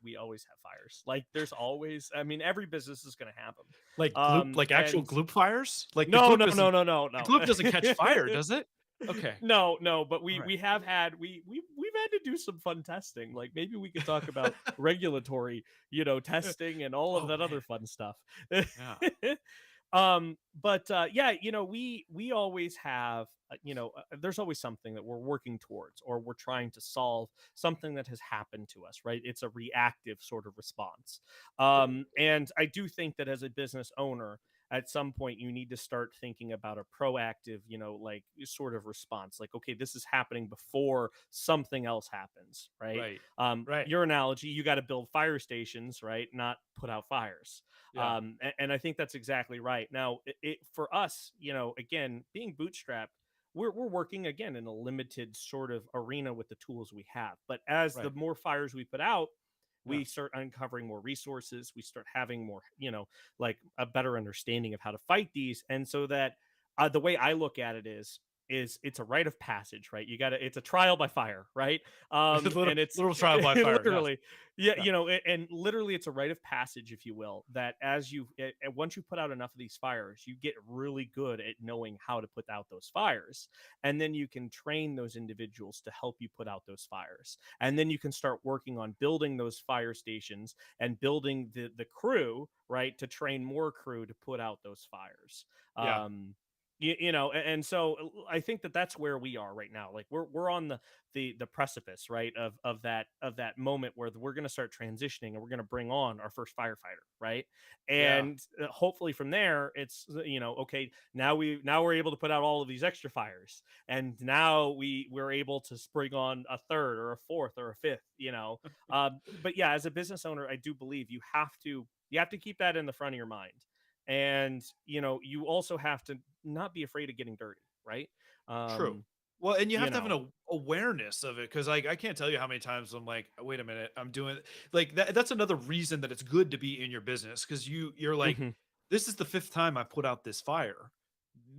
Speaker 2: we always have fires. Like there's always, I mean, every business is going to have them.
Speaker 1: Like actual
Speaker 2: And
Speaker 1: gloop fires? Like
Speaker 2: no, no, no, no, no,
Speaker 1: the
Speaker 2: no.
Speaker 1: gloop doesn't catch fire, does it? Okay.
Speaker 2: No, no, but we
Speaker 1: Alright.
Speaker 2: we have had we've had to do some fun testing. Like maybe we could talk about regulatory, testing and all of
Speaker 1: Oh,
Speaker 2: that
Speaker 1: man.
Speaker 2: other fun stuff.
Speaker 1: Yeah.
Speaker 2: But yeah, we always have there's always something that we're working towards or we're trying to solve something that has happened to us, right? It's a reactive sort of response. And I do think that as a business owner, at some point you need to start thinking about a proactive like sort of response, like okay, this is happening before something else happens, right?
Speaker 1: Right. Right.
Speaker 2: Your analogy, you got to build fire stations, right, not put out fires.
Speaker 1: Yeah.
Speaker 2: And I think that's exactly right. Now for us, again, being bootstrapped, we're working again in a limited sort of arena with the tools we have, but as the
Speaker 1: Right.
Speaker 2: more fires we put out,
Speaker 1: Yeah.
Speaker 2: we start uncovering more resources, we start having more like a better understanding of how to fight these. And so that the way I look at it is it's a rite of passage, right? It's a trial by fire, right?
Speaker 1: Little
Speaker 2: And it's
Speaker 1: little trial by fire, yes.
Speaker 2: literally, yeah,
Speaker 1: Yeah.
Speaker 2: and literally it's a rite of passage, if you will, that as once you put out enough of these fires, you get really good at knowing how to put out those fires, and then you can train those individuals to help you put out those fires, and then you can start working on building those fire stations and building the crew, right, to train more crew to put out those fires.
Speaker 1: Yeah.
Speaker 2: And so I think that that's where we are right now. Like we're on the precipice, right, of that moment where we're going to start transitioning and we're going to bring on our first firefighter, right?
Speaker 1: Yeah.
Speaker 2: And hopefully from there it's okay, now we're able to put out all of these extra fires, and now we're able to spring on a third or a fourth or a fifth, but yeah, as a business owner, I do believe you have to keep that in the front of your mind. And you also have to not be afraid of getting dirty, right?
Speaker 1: True.
Speaker 2: um
Speaker 1: Well, and you
Speaker 2: you
Speaker 1: have to have
Speaker 2: know
Speaker 1: an awareness of it because, like, I can't tell you how many times I'm like, wait a minute, I'm doing like that. That's another reason that it's good to be in your business because you're like,
Speaker 2: Mhm.
Speaker 1: this is the fifth time I put out this fire.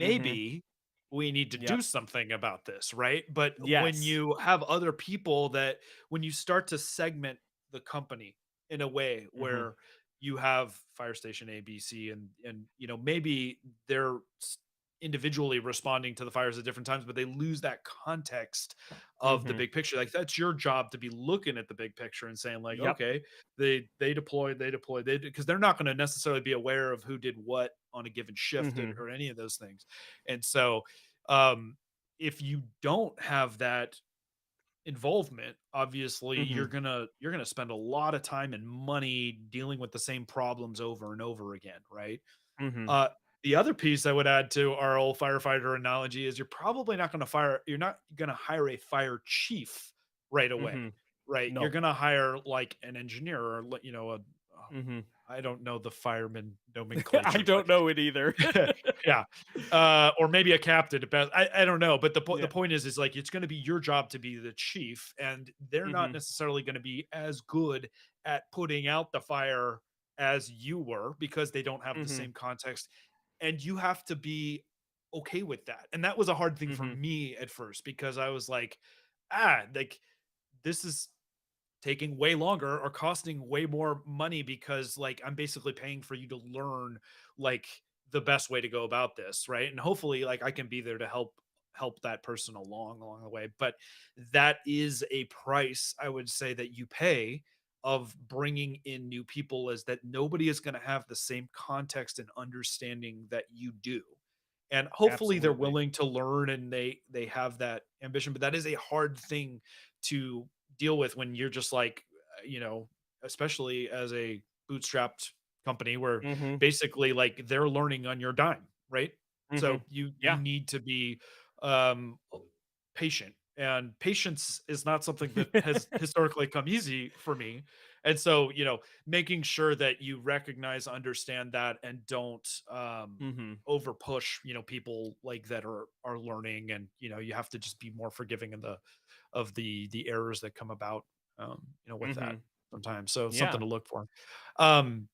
Speaker 2: Mhm.
Speaker 1: Maybe we need to
Speaker 2: Yep.
Speaker 1: do something about this, right? But when
Speaker 2: Yes.
Speaker 1: you have other people that, when you start to segment the company in a way
Speaker 2: Mhm.
Speaker 1: where you have fire station A, B, C, and maybe they're individually responding to the fires at different times, but they lose that context of the
Speaker 2: Mhm.
Speaker 1: big picture. Like that's your job to be looking at the big picture and saying, like,
Speaker 2: Yep.
Speaker 1: okay, they deployed, because they're not going to necessarily be aware of who did what on a given shift
Speaker 2: Mhm.
Speaker 1: or any of those things. And so, um, if you don't have that involvement, obviously
Speaker 2: Mhm.
Speaker 1: you're gonna spend a lot of time and money dealing with the same problems over and over again, right?
Speaker 2: Mhm.
Speaker 1: Uh, the other piece I would add to our old firefighter analogy is you're not gonna hire a fire chief right away,
Speaker 2: Mhm.
Speaker 1: right? You're
Speaker 2: No.
Speaker 1: gonna hire like an engineer or
Speaker 2: Mhm.
Speaker 1: I don't know the fireman
Speaker 2: I
Speaker 1: nomenclature, but
Speaker 2: don't know it either.
Speaker 1: yeah, or maybe a captain. About I don't know, but the
Speaker 2: Yeah.
Speaker 1: point is like it's going to be your job to be the chief, and they're not
Speaker 2: Mhm.
Speaker 1: necessarily going to be as good at putting out the fire as you were because they don't have the
Speaker 2: Mhm.
Speaker 1: same context, and you have to be okay with that. And that was a hard thing for
Speaker 2: Mhm.
Speaker 1: me at first because I was like this is taking way longer or costing way more money because like I'm basically paying for you to learn like the best way to go about this, right? And hopefully like I can be there to help that person along the way. But that is a price I would say that you pay of bringing in new people, is that nobody is going to have the same context and understanding that you do. And hopefully they're
Speaker 2: Absolutely.
Speaker 1: willing to learn and they have that ambition, but that is a hard thing to deal with when you're just like, especially as a bootstrapped company where
Speaker 2: Mhm.
Speaker 1: basically like they're learning on your dime, right? So
Speaker 2: Mhm.
Speaker 1: you
Speaker 2: Yeah.
Speaker 1: need to be um patient, and patience is not something that has historically come easy for me. And so, making sure that you recognize, understand that, and don't
Speaker 2: Mhm.
Speaker 1: over push, people like that are learning, and you have to just be more forgiving in the errors that come about, with that
Speaker 2: Mhm.
Speaker 1: sometimes. So something
Speaker 2: Yeah.
Speaker 1: to look for. Um,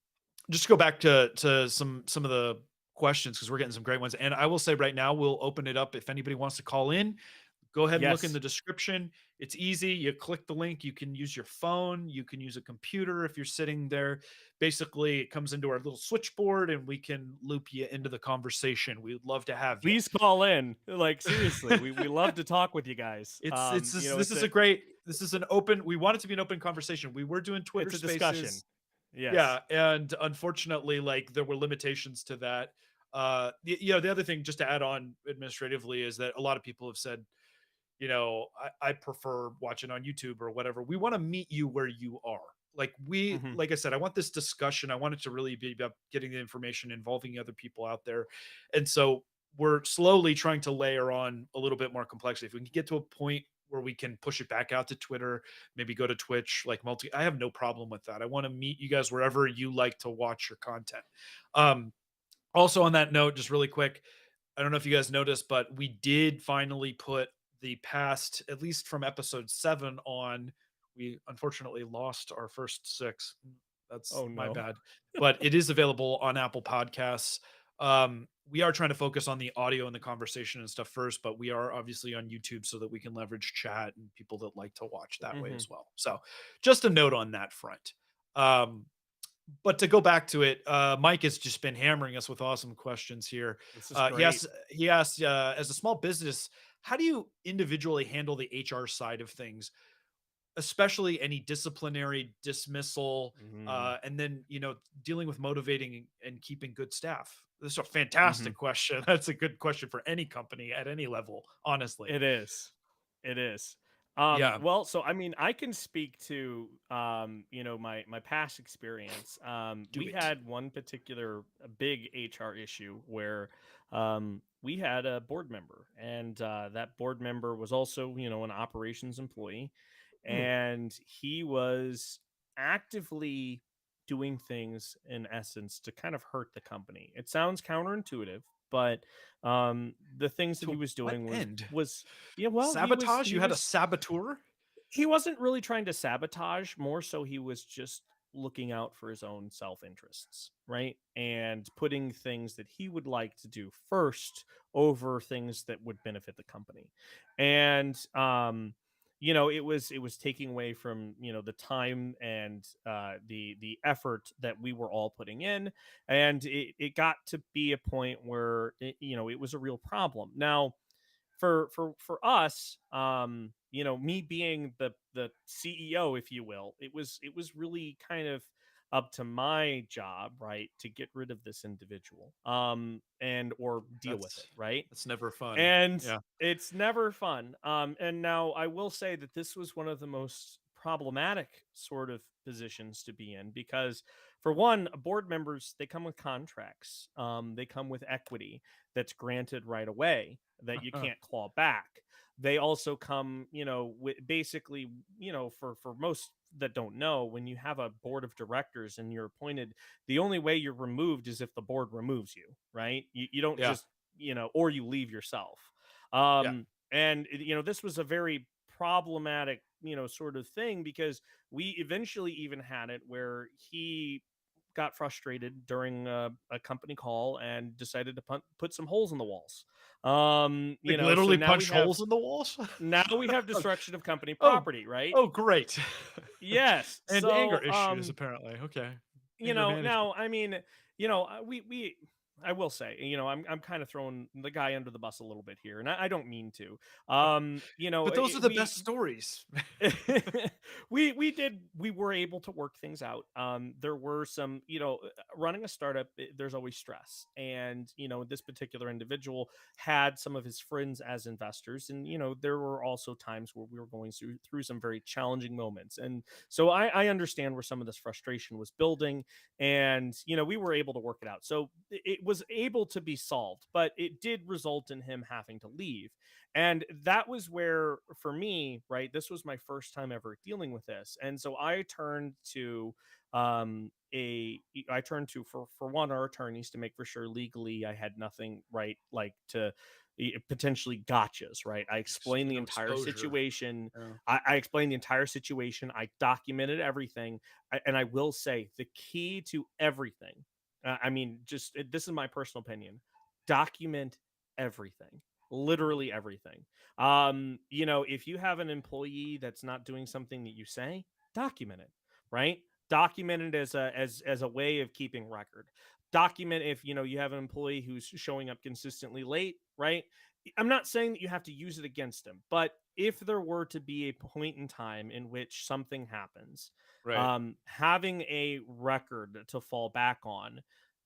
Speaker 1: just to go back to some of the questions because we're getting some great ones. And I will say right now, we'll open it up if anybody wants to call in. Go ahead and look in
Speaker 2: Yes.
Speaker 1: the description. It's easy. You click the link. You can use your phone. You can use a computer if you're sitting there. Basically, it comes into our little switchboard and we can loop you into the conversation. We would love to have you.
Speaker 2: Please call in. Like, seriously, we love to talk with you guys.
Speaker 1: It's this, this
Speaker 2: It's
Speaker 1: is
Speaker 2: a
Speaker 1: a great, this is an open, we want it to be an open conversation. We were doing Twitter
Speaker 2: it's a discussion.
Speaker 1: spaces.
Speaker 2: Yes.
Speaker 1: Yeah, and unfortunately, like, there were limitations to that. The other thing, just to add on administratively, is that a lot of people have said, I prefer watching on YouTube or whatever. We want to meet you where you are.
Speaker 2: Mhm.
Speaker 1: Like I said, I want this discussion. I want it to really be about getting the information, involving other people out there. And so we're slowly trying to layer on a little bit more complexity. If we can get to a point where we can push it back out to Twitter, maybe go to Twitch, I have no problem with that. I want to meet you guys wherever you like to watch your content. Um, Also on that note, just really quick, I don't know if you guys noticed, but we did finally put the past, at least from episode 7 on. We unfortunately lost our first 6. That's
Speaker 2: Oh
Speaker 1: my
Speaker 2: no.
Speaker 1: bad. But it is available on Apple Podcasts. We are trying to focus on the audio and the conversation and stuff first, but we are obviously on YouTube so that we can leverage chat and people that like to watch that way
Speaker 2: Mhm.
Speaker 1: as well. So, just a note on that front. Um, but to go back to it, Mike has just been hammering us with awesome questions here.
Speaker 2: This is great.
Speaker 1: He asked, as a small business, how do you individually handle the HR side of things, especially any disciplinary dismissal,
Speaker 2: Mhm.
Speaker 1: and then dealing with motivating and keeping good staff? This is a
Speaker 2: Mhm.
Speaker 1: fantastic question. That's a good question for any company at any level, honestly.
Speaker 2: It is. It is.
Speaker 1: Yeah,
Speaker 2: Well, so I mean, I can speak to my past experience.
Speaker 1: do
Speaker 2: We
Speaker 1: it.
Speaker 2: had one particular big HR issue where we had a board member, and that board member was also an operations employee,
Speaker 1: Hmm.
Speaker 2: and he was actively doing things in essence to kind of hurt the company. It sounds counterintuitive, but the things that he
Speaker 1: To
Speaker 2: was
Speaker 1: what
Speaker 2: doing
Speaker 1: end?
Speaker 2: was yeah, well,
Speaker 1: Sabotage? You had a saboteur?
Speaker 2: he wasn't really trying to sabotage, more so he was just looking out for his own self-interests, right? And putting things that he would like to do first over things that would benefit the company. And it was taking away from, the time and the effort that we were all putting in, and it got to be a point where it was a real problem. Now, for us, me being the CEO, if you will, it was really kind of up to my job, right, to get rid of this individual, and or deal with it,
Speaker 1: That's
Speaker 2: right?
Speaker 1: that's never fun.
Speaker 2: And
Speaker 1: Yeah.
Speaker 2: it's never fun. And now I will say that this was one of the most problematic sort of positions to be in, because for one, board members, they come with contracts. They come with equity that's granted right away that you can't claw back. They also come, with basically, for most that don't know, when you have a board of directors and you're appointed, the only way you're removed is if the board removes you, right? You don't
Speaker 1: Yeah.
Speaker 2: just, or you leave yourself.
Speaker 1: Yeah.
Speaker 2: And this was a very problematic, sort of thing, because we eventually even had it where he got frustrated during a company call and decided to put some holes in the walls.
Speaker 1: Like,
Speaker 2: So
Speaker 1: literally
Speaker 2: now we
Speaker 1: punch
Speaker 2: have
Speaker 1: holes in the walls?
Speaker 2: destruction of company
Speaker 1: Oh,
Speaker 2: property, right?
Speaker 1: oh, great.
Speaker 2: Yes.
Speaker 1: And anger
Speaker 2: So
Speaker 1: issues, apparently. Okay. Anger management.
Speaker 2: now, I mean, we I will say, I'm kind of throwing the guy under the bus a little bit here, and I don't mean to.
Speaker 1: But those are the best
Speaker 2: We
Speaker 1: stories.
Speaker 2: we were able to work things out. There were some, running a startup, there's always stress, and this particular individual had some of his friends as investors, and there were also times where we were going through some very challenging moments, and so I understand where some of this frustration was building, and we were able to work it out. So it was able to be solved, but it did result in him having to leave. And that was where, for me, right, this was my first time ever dealing with this. And so I turned to, for one, our attorneys, to make for sure legally I had nothing, right, like to potentially gotchas, right? I explained the
Speaker 1: No
Speaker 2: entire
Speaker 1: exposure.
Speaker 2: situation.
Speaker 1: Yeah.
Speaker 2: I explained the entire situation. I documented everything. And I will say the key to everything, I mean, this is my personal opinion: document everything, literally everything. If you have an employee that's not doing something that you say, document it, right? Document it as a way of keeping record. Document if you have an employee who's showing up consistently late, right? I'm not saying that you have to use it against him, but if there were to be a point in time in which something happens,
Speaker 1: Right.
Speaker 2: having a record to fall back on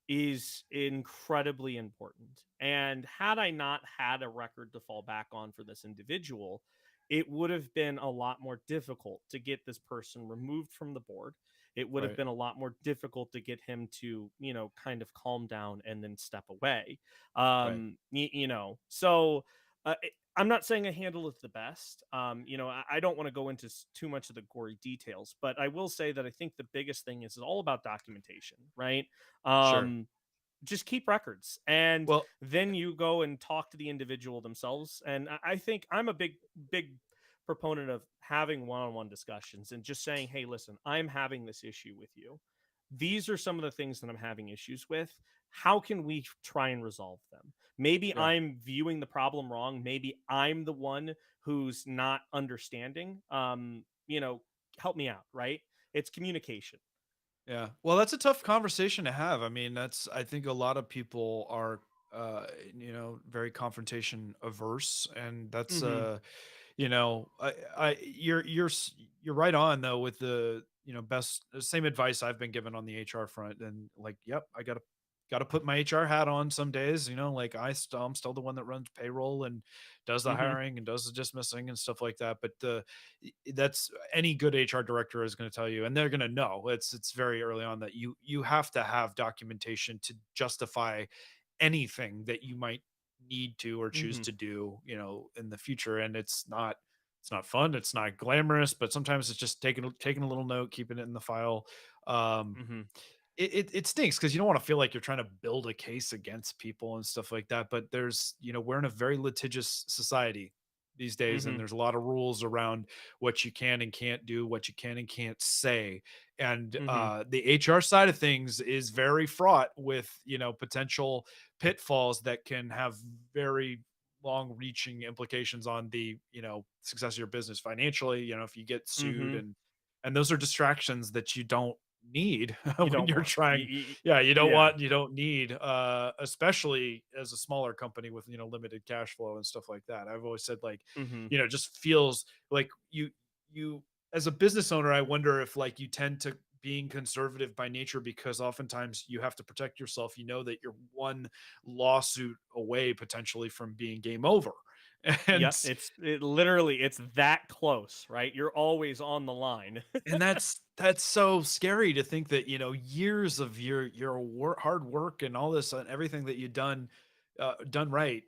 Speaker 2: is incredibly important. And had I not had a record to fall back on for this individual, it would have been a lot more difficult to get this person removed from the board. It would have
Speaker 1: Right.
Speaker 2: been a lot more difficult to get him to, kind of calm down and then step away.
Speaker 1: Right.
Speaker 2: So I'm not saying I handle it the best. I don't want to go into too much of the gory details, but I will say that I think the biggest thing is all about documentation, right?
Speaker 1: Sure.
Speaker 2: um just keep records, and
Speaker 1: Well,
Speaker 2: then you go and talk to the individual themselves. And I think I'm a big proponent of having one-on-one discussions and just saying, hey, listen, I'm having this issue with you. These are some of the things that I'm having issues with. How can we try and resolve them? Maybe
Speaker 1: yeah.
Speaker 2: I'm viewing the problem wrong. Maybe I'm the one who's not understanding. Help me out, right? It's communication.
Speaker 1: Yeah. Well, that's a tough conversation to have. I mean, I think a lot of people are, very confrontation averse. And that's,
Speaker 2: Hmm.
Speaker 1: you're right on though with the, best, same advice I've been given on the HR front. And like, yep, I gotta put my HR hat on some days, like I'm still the one that runs payroll and does the
Speaker 2: Hmm.
Speaker 1: hiring and does the dismissing and stuff like that. But that's any good HR director is going to tell you, and they're going to know it's very early on that you have to have documentation to justify anything that you might need to or choose
Speaker 2: Hmm.
Speaker 1: to do, in the future. And it's not fun, it's not glamorous, but sometimes it's just taking a little note, keeping it in the file. Um,
Speaker 2: Mhm.
Speaker 1: it stinks because you don't want to feel like you're trying to build a case against people and stuff like that. But there's, we're in a very litigious society these days, and
Speaker 2: Mhm.
Speaker 1: there's a lot of rules around what you can and can't do, what you can and can't say. And
Speaker 2: Mhm.
Speaker 1: the HR side of things is very fraught with, potential pitfalls that can have very long reaching implications on the, success of your business financially, if you get sued,
Speaker 2: Mhm.
Speaker 1: and those are distractions that you don't need
Speaker 2: You
Speaker 1: when
Speaker 2: don't
Speaker 1: you're
Speaker 2: want.
Speaker 1: trying. Yeah,
Speaker 2: Yeah.
Speaker 1: you don't need, especially as a smaller company with, limited cash flow and stuff like that. I've always said, like,
Speaker 2: Mhm.
Speaker 1: just feels like you as a business owner, I wonder if, like, you tend to being conservative by nature because oftentimes you have to protect yourself. You know that you're one lawsuit away potentially from being game over. And
Speaker 2: Yep, it literally it's that close, right? You're always on the line.
Speaker 1: And that's so scary to think that, years of hard work and all this and everything that you've done right,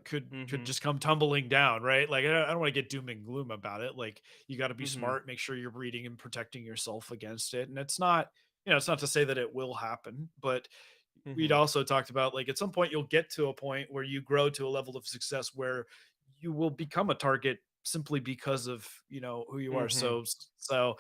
Speaker 1: could
Speaker 2: Mhm.
Speaker 1: just come tumbling down, right? Like, I don't want to get doom and gloom about it. Like, you got to be
Speaker 2: Mhm.
Speaker 1: smart, make sure you're reading and protecting yourself against it. And it's not to say that it will happen, but we'd
Speaker 2: Mhm.
Speaker 1: also talked about, like, at some point you'll get to a point where you grow to a level of success where you will become a target simply because of, who you are.
Speaker 2: Mhm.
Speaker 1: So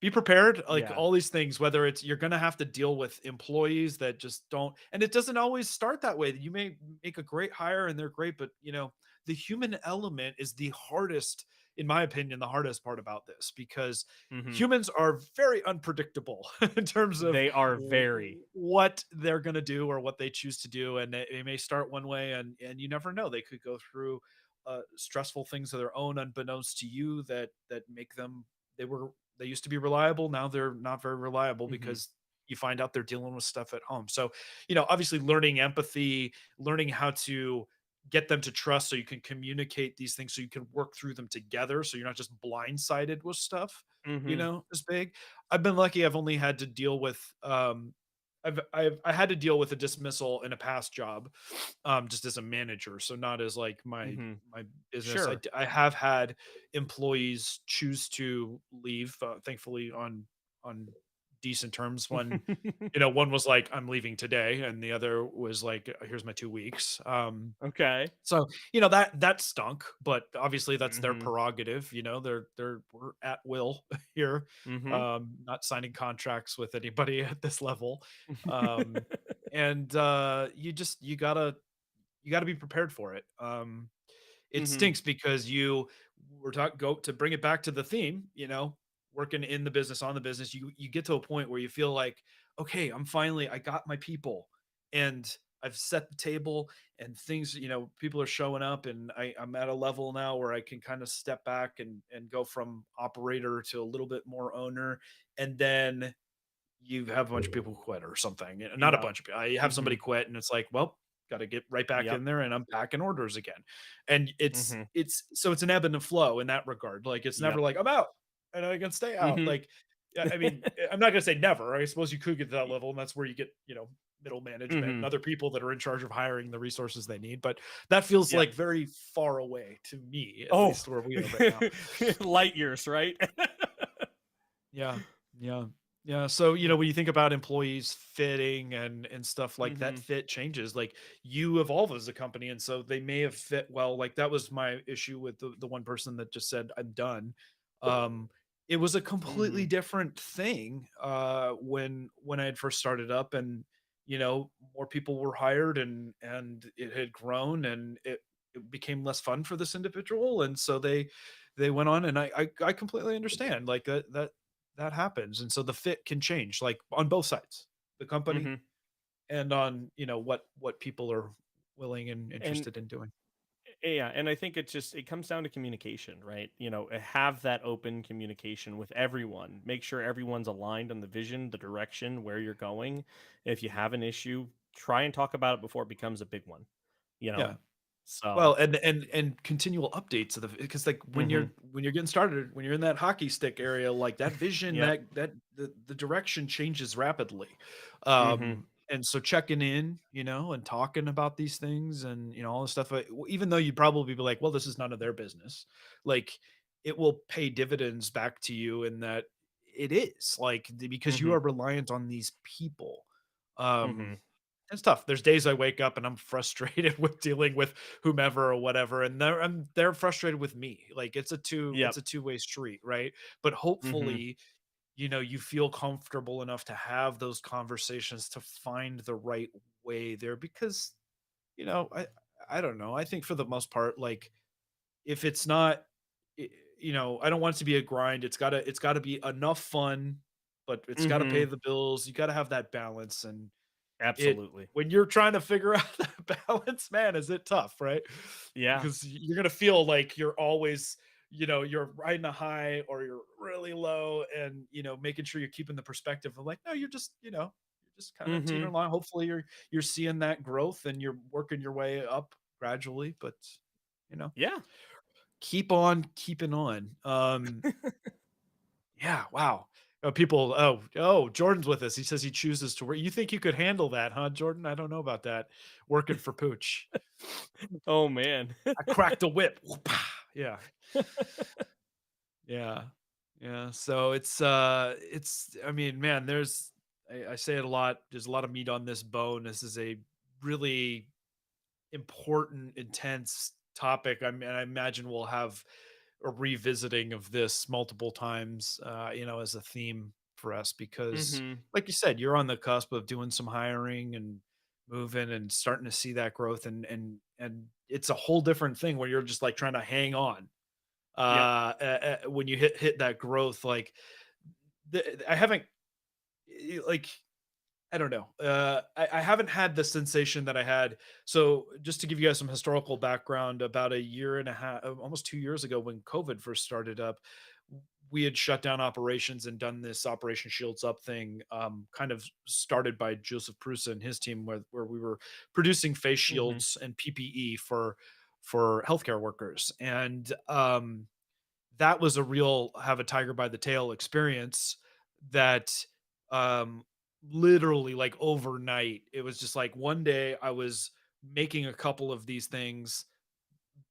Speaker 1: be prepared, like,
Speaker 2: Yeah.
Speaker 1: all these things, whether it's you're gonna have to deal with employees that just don't, and it doesn't always start that way. You may make a great hire and they're great, but, the human element is the hardest, in my opinion, the hardest part about this, because
Speaker 2: Mhm.
Speaker 1: humans are very unpredictable in terms of
Speaker 2: They are very.
Speaker 1: what they're gonna do or what they choose to do, and they may start one way, and you never know. They could go through stressful things of their own, unbeknownst to you, that make them, they were they used to be reliable. Now they're not very reliable
Speaker 2: Mhm.
Speaker 1: because you find out they're dealing with stuff at home. So, obviously learning empathy, learning how to get them to trust so you can communicate these things so you can work through them together. So you're not just blindsided with stuff,
Speaker 2: Mhm.
Speaker 1: is big. I've been lucky. I've only had to deal with, I had to deal with a dismissal in a past job, just as a manager. So not as, like,
Speaker 2: Mhm.
Speaker 1: my business.
Speaker 2: Sure.
Speaker 1: I have had employees choose to leave, thankfully on decent terms. When, one was like, I'm leaving today, and the other was like, here's my 2 weeks.
Speaker 2: Okay.
Speaker 1: So, that stunk, but obviously that's their
Speaker 2: Mhm.
Speaker 1: prerogative. We're at will here,
Speaker 2: Mhm.
Speaker 1: not signing contracts with anybody at this level. Um, and you gotta be prepared for it. It
Speaker 2: Mhm.
Speaker 1: stinks because we're talking go to bring it back to the theme, working in the business, on the business, you get to a point where you feel like, okay, I got my people, and I've set the table, and things, people are showing up, and I'm at a level now where I can kind of step back and go from operator to a little bit more owner. And then you have a bunch of people quit or something. Not a
Speaker 2: Yep.
Speaker 1: bunch of people. I have somebody
Speaker 2: Mhm.
Speaker 1: quit, and it's like, well, got to get right back
Speaker 2: Yep.
Speaker 1: in there, and I'm packing orders again. And it's
Speaker 2: Mhm.
Speaker 1: it's so it's an ebb and a flow in that regard. Like, it's never
Speaker 2: Yep.
Speaker 1: like I'm out and I can stay out.
Speaker 2: Mhm.
Speaker 1: Like, I mean, I'm not gonna say never. I suppose you could get to that level, and that's where you get, middle management and
Speaker 2: Mhm.
Speaker 1: other people that are in charge of hiring the resources they need. But that feels
Speaker 2: Yep.
Speaker 1: like very far away to me, at
Speaker 2: Oh,
Speaker 1: least where we are right now.
Speaker 2: light years, right?
Speaker 1: Yeah. Yeah. Yeah. So, when you think about employees fitting and stuff, like, that
Speaker 2: Mhm.
Speaker 1: fit changes. Like, you evolve as a company. And so they may have fit well. Like, that was my issue with the one person that just said, I'm done. Um, it was a completely
Speaker 2: Mhm.
Speaker 1: different thing when I had first started up, and, more people were hired, and it had grown, and it became less fun for this individual. And so they went on, and I completely understand, like, that happens. And so the fit can change, like, on both sides, the company
Speaker 2: Mhm.
Speaker 1: and on, what people are willing and
Speaker 2: And
Speaker 1: interested in doing.
Speaker 2: yeah, and I think it comes down to communication, right? Have that open communication with everyone. Make sure everyone's aligned on the vision, the direction, where you're going. If you have an issue, try and talk about it before it becomes a big one, you know?
Speaker 1: Yeah. Well,
Speaker 2: So,
Speaker 1: and continual updates of the, because, like,
Speaker 2: mhm.
Speaker 1: when you're getting started, when you're in that hockey stick area, like, that vision,
Speaker 2: Yep.
Speaker 1: the direction changes rapidly.
Speaker 2: Mhm.
Speaker 1: And so checking in, and talking about these things, and, all this stuff, even though you'd probably be like, well, this is none of their business, like, it will pay dividends back to you in that it is like because you
Speaker 2: Mhm.
Speaker 1: are reliant on these people. Um,
Speaker 2: Mhm.
Speaker 1: it's tough. There's days I wake up and I'm frustrated with dealing with whomever or whatever, and they're frustrated with me. Like it's
Speaker 2: Yep.
Speaker 1: a two-way street, right? But
Speaker 2: Mhm.
Speaker 1: hopefully, you feel comfortable enough to have those conversations to find the right way there because, you know, I don't know. I think for the most part, like if it's not, I don't want it to be a grind. It's gotta be enough fun, but it's gotta pay
Speaker 2: Mhm.
Speaker 1: the bills. You gotta have that balance. And it
Speaker 2: Absolutely.
Speaker 1: when you're trying to figure out that balance, man, is it tough, right?
Speaker 2: Yeah.
Speaker 1: Because you're gonna feel like you're always, you're riding a high or you're really low, and making sure you're keeping the perspective of like, no, you're just kind of teetering
Speaker 2: Mhm.
Speaker 1: along. Hopefully you're seeing that growth and you're working your way up gradually, but you know,
Speaker 2: Yeah.
Speaker 1: keep on keeping on. Yeah, wow. People, Jordan's with us. He says he chooses to work. You think you could handle that, huh, Jordan? I don't know about that. Working for Pooch.
Speaker 2: Oh, man.
Speaker 1: I cracked a whip. Whoop-ah. Yeah. Yeah. Yeah. So it's I mean, man, I say it a lot. There's a lot of meat on this bone. This is a really important, intense topic. I imagine we'll have a revisiting of this multiple times, as a theme for us because,
Speaker 2: Mhm.
Speaker 1: like you said, you're on the cusp of doing some hiring and moving and starting to see that growth, and it's a whole different thing where you're just like trying to hang on.
Speaker 2: Yep.
Speaker 1: When you hit that growth, like I haven't like I don't know. I haven't had the sensation that I had. So, just to give you guys some historical background, about a year and a half, almost 2 years ago, when COVID first started up, we had shut down operations and done this Operation Shields Up thing, kind of started by Joseph Prusa and his team, where we were producing face
Speaker 2: Mhm.
Speaker 1: shields and PPE for healthcare workers, and that was a real have a tiger by the tail experience that um literally like overnight it was just like one day I was making a couple of these things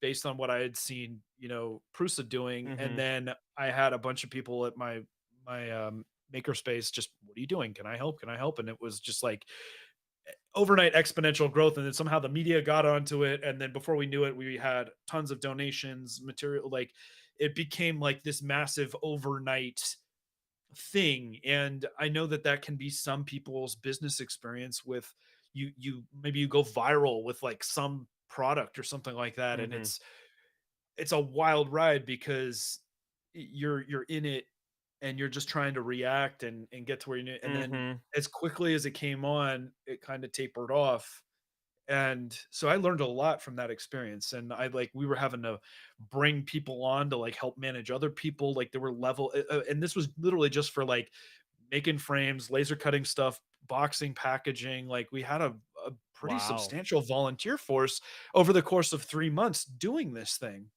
Speaker 1: based on what I had seen, Prusa doing, and
Speaker 2: Mhm.
Speaker 1: then I had a bunch of people at my makerspace just, what are you doing? Can I help? Can I help? And it was just like overnight exponential growth, and then somehow the media got onto it, and then before we knew it we had tons of donations, material, like it became like this massive overnight thing. And I know that that can be some people's business experience with you maybe you go viral with like some product or something like that, and
Speaker 2: Mhm.
Speaker 1: it's a wild ride because you're in it and you're just trying to react and get to where you need, and then
Speaker 2: Mhm.
Speaker 1: as quickly as it came on it kind of tapered off. And so I learned a lot from that experience, and we were having to bring people on to like help manage other people, like there were and this was literally just for like making frames, laser cutting stuff, boxing, packaging. Like we had a pretty
Speaker 2: Wow.
Speaker 1: substantial volunteer force over the course of 3 months doing this thing.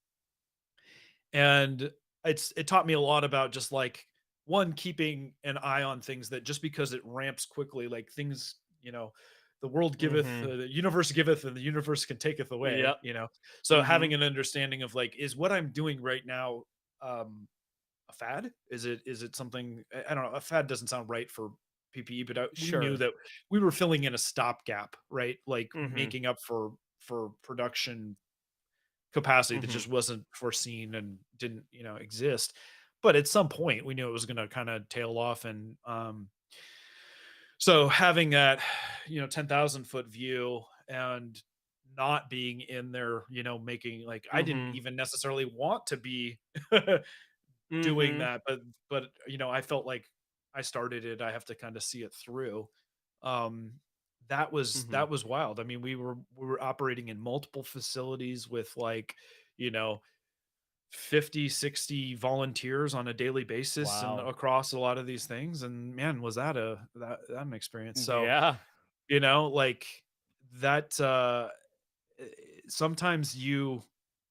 Speaker 1: And it taught me a lot about just like one, keeping an eye on things, that just because it ramps quickly, like things, the world giveth,
Speaker 2: Mhm.
Speaker 1: the universe giveth, and the universe can taketh away,
Speaker 2: Yep.
Speaker 1: so having
Speaker 2: Mhm.
Speaker 1: an understanding of like, is what I'm doing right now um a fad? Is it something, I don't know, a fad doesn't sound right for PPE, but we knew
Speaker 2: Sure.
Speaker 1: that we were filling in a stopgap, right? Like
Speaker 2: Mhm.
Speaker 1: making up for production capacity that
Speaker 2: Mhm.
Speaker 1: just wasn't foreseen and didn't, exist. But at some point, we knew it was going to kind of tail off, and so having that, 10,000 foot view and not being in there, making like I didn't
Speaker 2: Mhm.
Speaker 1: even necessarily want to be doing
Speaker 2: Mhm.
Speaker 1: that, but I felt like I started it. I have to kind of see it through. Um,
Speaker 2: Mhm.
Speaker 1: that was wild. I mean, we were operating in multiple facilities with like, you know, 50, 60 volunteers on a daily basis and
Speaker 2: Wow.
Speaker 1: across a lot of these things. And man, was that an experience. So,
Speaker 2: Yeah.
Speaker 1: like that eh, sometimes you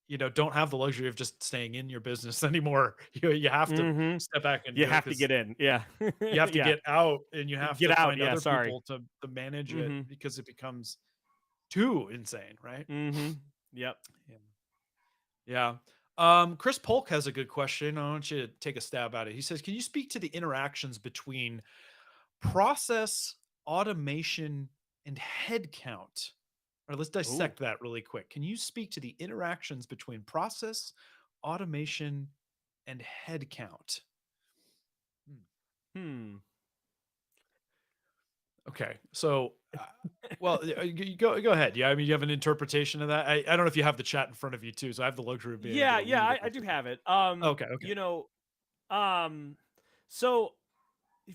Speaker 1: don't have the luxury of just staying in your business anymore. You have to
Speaker 2: Mhm.
Speaker 1: step back and
Speaker 2: You
Speaker 1: do it
Speaker 2: have to
Speaker 1: because
Speaker 2: get in. Yeah.
Speaker 1: you have to
Speaker 2: Yeah.
Speaker 1: get out and you have
Speaker 2: Get
Speaker 1: to
Speaker 2: out.
Speaker 1: find
Speaker 2: Yeah,
Speaker 1: other
Speaker 2: sorry.
Speaker 1: people to manage it
Speaker 2: Mhm.
Speaker 1: because it becomes too insane, right?
Speaker 2: Mhm. Yep.
Speaker 1: Yeah. Yeah. Chris Polk has a good question. I want you to take a stab at it. He says, "Can you speak to the interactions between process, automation, and headcount?" Or let's
Speaker 2: Ooh.
Speaker 1: dissect that really quick. Can you speak to the interactions between process, automation, and headcount? Hmm.
Speaker 2: Hmm.
Speaker 1: Okay, so, well, go ahead. Yeah, I mean, you have an interpretation of that. I don't know if you have the chat in front of you too, so I have the luxury of being able
Speaker 2: Yeah,
Speaker 1: to
Speaker 2: yeah,
Speaker 1: read it
Speaker 2: I
Speaker 1: off
Speaker 2: do
Speaker 1: the top.
Speaker 2: have it.
Speaker 1: Okay, okay,
Speaker 2: Um, so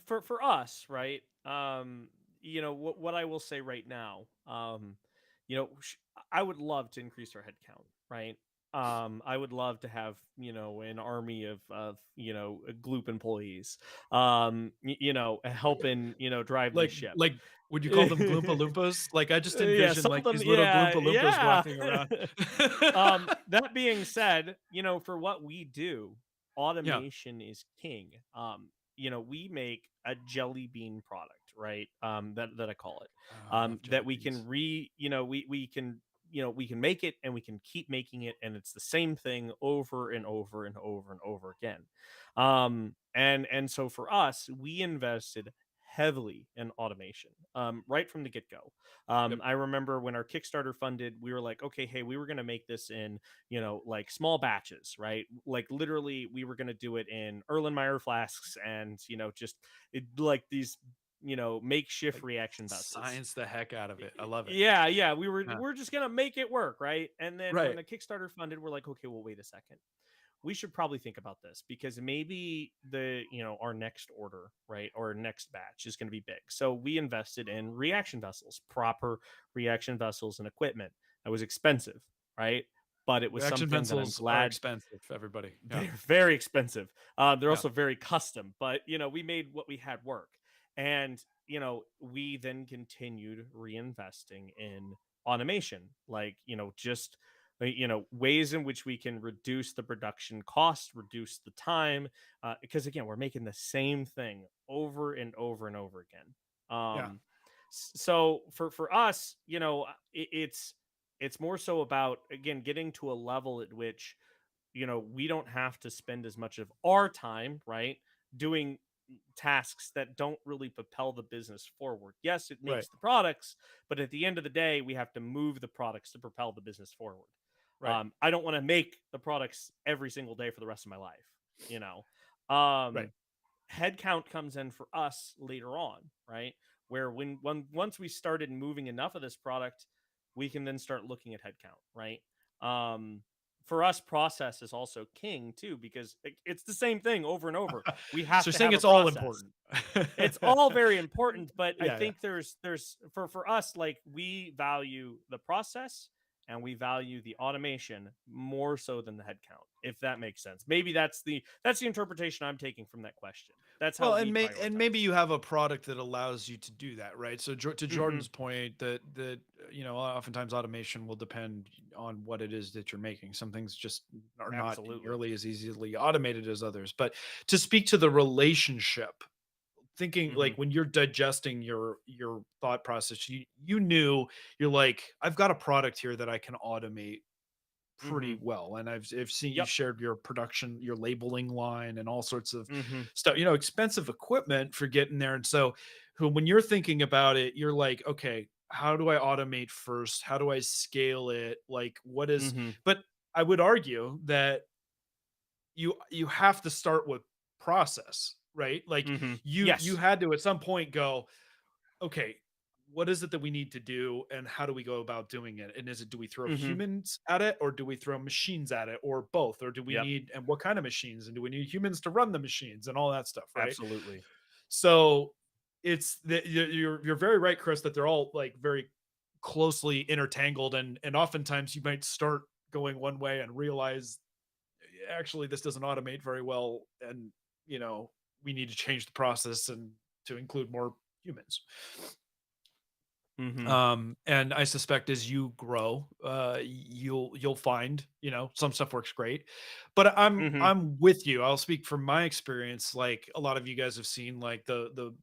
Speaker 2: for us, right? What I will say right now, I would love to increase our headcount, right? I would love to have an army of Gloop employees, helping drive this ship.
Speaker 1: like, would you call them Gloompa Loompas? Like, I just
Speaker 2: Yeah,
Speaker 1: envision like
Speaker 2: something.
Speaker 1: these little
Speaker 2: Yeah,
Speaker 1: Gloompa Loompas
Speaker 2: yeah.
Speaker 1: walking around.
Speaker 2: That being said, for what we do,
Speaker 1: Yeah.
Speaker 2: automation is king. We make a jelly bean product, right? That I call it.
Speaker 1: Oh, I love
Speaker 2: That
Speaker 1: jelly
Speaker 2: we can
Speaker 1: beans.
Speaker 2: we can make it and we can keep making it, and it's the same thing over and over and over and over again. And so for us, we invested heavily in automation right from the get-go.
Speaker 1: Yep.
Speaker 2: I remember when our Kickstarter funded, we were like, okay, hey, we were going to make this in, like small batches, right? Like literally, we were going to do it in Erlenmeyer flasks and, like these, makeshift
Speaker 1: Like,
Speaker 2: reaction vessels.
Speaker 1: science the heck out of it. I love it.
Speaker 2: Yeah, yeah, we were
Speaker 1: Yeah.
Speaker 2: we're just gonna make it work, right? And then when
Speaker 1: Right.
Speaker 2: the Kickstarter funded, we're like, okay, well, wait a second, we should probably think about this because maybe our next order, right, or next batch is going to be big. So we invested in reaction vessels, proper reaction vessels and equipment. That was expensive, right? But it was
Speaker 1: Reaction
Speaker 2: something that I'm
Speaker 1: pencils are
Speaker 2: glad.
Speaker 1: expensive, everybody. Yeah.
Speaker 2: They're very expensive. They're
Speaker 1: Yeah.
Speaker 2: also very custom, but we made what we had work. And we then continued reinvesting in automation, like just ways in which we can reduce the production cost, reduce the time, because again, we're making the same thing over and over and over again.
Speaker 1: Yeah.
Speaker 2: So for us, it's more so about, again, getting to a level at which we don't have to spend as much of our time, right, doing tasks that don't really propel the business forward. Yes, it
Speaker 1: Right.
Speaker 2: makes the products, but at the end of the day, we have to move the products to propel the business forward.
Speaker 1: Right.
Speaker 2: I don't want to make the products every single day for the rest of my life, you know.
Speaker 1: Right.
Speaker 2: Um, Headcount comes in for us later on, right? Where once we started moving enough of this product, we can then start looking at headcount, right? Um, for us, process is also king too, because it's the same thing over and over. We
Speaker 1: So
Speaker 2: have
Speaker 1: you're
Speaker 2: to
Speaker 1: saying
Speaker 2: have a
Speaker 1: it's all
Speaker 2: process.
Speaker 1: important.
Speaker 2: It's all very important, but I
Speaker 1: Yeah, yeah.
Speaker 2: think there's for us, like, we value the process and we value the automation more so than the headcount, if that makes sense. Maybe that's the interpretation I'm taking from that question. That's how
Speaker 1: Well,
Speaker 2: we
Speaker 1: and maybe
Speaker 2: prioritize.
Speaker 1: you have a product that allows you to do that, right? So to
Speaker 2: Hmm.
Speaker 1: Jordan's point, that oftentimes automation will depend on what it is that you're making. Some things just are not
Speaker 2: Absolutely.
Speaker 1: nearly as easily automated as others. But to speak to the relationship, thinking
Speaker 2: Hmm.
Speaker 1: like when you're digesting your thought process, you knew, you're like, I've got a product here that I can automate
Speaker 2: Hmm.
Speaker 1: pretty well. And I've seen you
Speaker 2: Yep.
Speaker 1: shared your production, your labeling line, and all sorts of
Speaker 2: Hmm.
Speaker 1: stuff, expensive equipment for getting there. And so when you're thinking about it, you're like, okay, how do I automate first? How do I scale it? Like, what is,
Speaker 2: Hmm.
Speaker 1: but I would argue that you have to start with process, right? Like,
Speaker 2: Hmm.
Speaker 1: you
Speaker 2: Yes.
Speaker 1: had to at some point go, okay, what is it that we need to do and how do we go about doing it? And is it, do we throw
Speaker 2: Hmm.
Speaker 1: humans at it or do we throw machines at it or both? Or do we
Speaker 2: Yep.
Speaker 1: need, and what kind of machines? And do we need humans to run the machines and all that stuff, right?
Speaker 2: Absolutely.
Speaker 1: So it's that you're very right, Chris, that they're all like very closely intertangled, and oftentimes you might start going one way and realize actually this doesn't automate very well, and you know we need to change the process and to include more humans.
Speaker 2: Hmm.
Speaker 1: And I suspect as you grow, you'll find, some stuff works great. But
Speaker 2: Hmm.
Speaker 1: I'm with you. I'll speak from my experience. Like a lot of you guys have seen, like the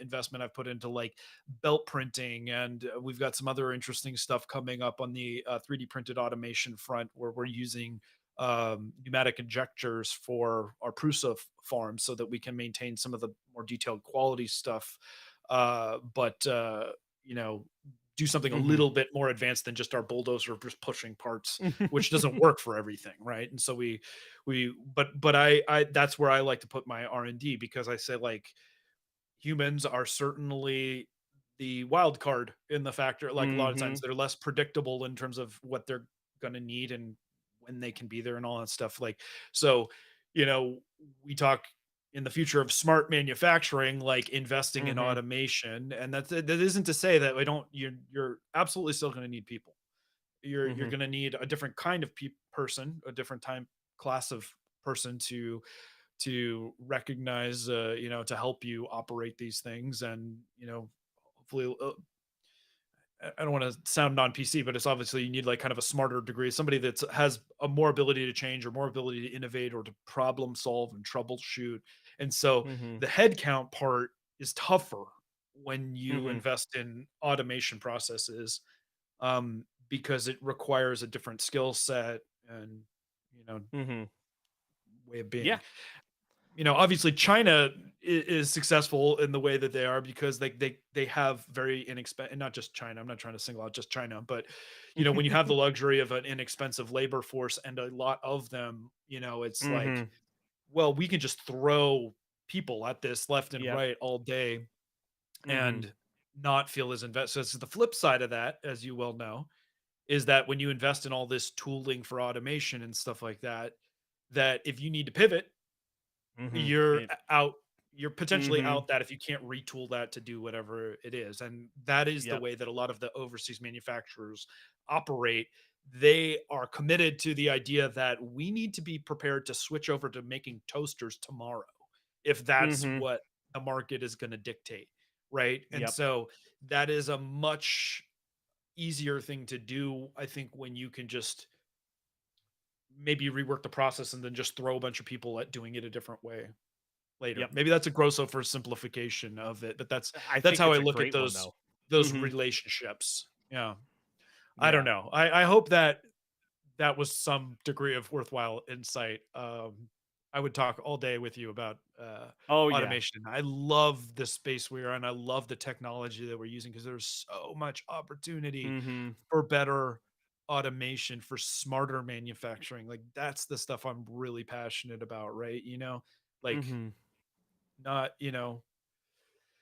Speaker 1: investment I've put into like belt printing, and we've got some other interesting stuff coming up on the 3D printed automation front where we're using pneumatic injectors for our Prusa farms so that we can maintain some of the more detailed quality stuff. But you know, do something a
Speaker 2: Mhm.
Speaker 1: little bit more advanced than just our bulldozer just pushing parts, which doesn't work for everything, right? And so but I that's where I like to put my R&D, because I say, like, humans are certainly the wild card in the factor. Like, a lot of times
Speaker 2: Mhm.
Speaker 1: they're less predictable in terms of what they're going to need and when they can be there and all that stuff. Like, so, you know, we talk in the future of smart manufacturing, like investing in
Speaker 2: Mhm.
Speaker 1: automation. And that isn't to say that we don't, you're absolutely still going to need people. You're
Speaker 2: Mhm.
Speaker 1: going to need a different kind of person, a different time class of person to recognize, to help you operate these things. And, hopefully, I don't want to sound non-PC, but it's obviously you need like kind of a smarter degree, somebody that has a more ability to change or more ability to innovate or to problem solve and troubleshoot. And so
Speaker 2: Mhm.
Speaker 1: the headcount part is tougher when you
Speaker 2: Mhm.
Speaker 1: invest in automation processes, because it requires a different skill set and, you know,
Speaker 2: Mhm.
Speaker 1: way of
Speaker 2: Yeah.
Speaker 1: being. Obviously China is successful in the way that they are because they have very inexpensive, and not just China. I'm not trying to single out just China, but when you have the luxury of an inexpensive labor force and a lot of them, it's like,
Speaker 2: Mhm.
Speaker 1: well, we can just throw people at this left and
Speaker 2: Yep.
Speaker 1: right all day
Speaker 2: Mhm.
Speaker 1: and not feel as invested. So the flip side of that, as you well know, is that when you invest in all this tooling for automation and stuff like that, that if you need to pivot,
Speaker 2: Mhm.
Speaker 1: you're
Speaker 2: It
Speaker 1: out you're potentially
Speaker 2: Mhm.
Speaker 1: out that if you can't retool that to do whatever it is. And that is the
Speaker 2: Yep.
Speaker 1: way that a lot of the overseas manufacturers operate. They are committed to the idea that we need to be prepared to switch over to making toasters tomorrow if that's
Speaker 2: Mhm.
Speaker 1: what the market is going to dictate, right? And
Speaker 2: Yep.
Speaker 1: so that is a much easier thing to do, I think, when you can just maybe rework the process and then just throw a bunch of people at doing it a different way later.
Speaker 2: Yep.
Speaker 1: Maybe that's a gross oversimplification of it, but that's
Speaker 2: I
Speaker 1: that's
Speaker 2: think
Speaker 1: how I
Speaker 2: it's a
Speaker 1: look at
Speaker 2: great one
Speaker 1: those
Speaker 2: though.
Speaker 1: those
Speaker 2: Mhm.
Speaker 1: relationships. Yeah. I don't
Speaker 2: Yeah.
Speaker 1: know. I hope that that was some degree of worthwhile insight. I would talk all day with you about
Speaker 2: Oh yeah.
Speaker 1: automation. I love the space we're in. I love the technology that we're using because there's so much opportunity
Speaker 2: Mhm.
Speaker 1: for better automation, for smarter manufacturing. Like, that's the stuff I'm really passionate about, right? Like,
Speaker 2: Mhm.
Speaker 1: not,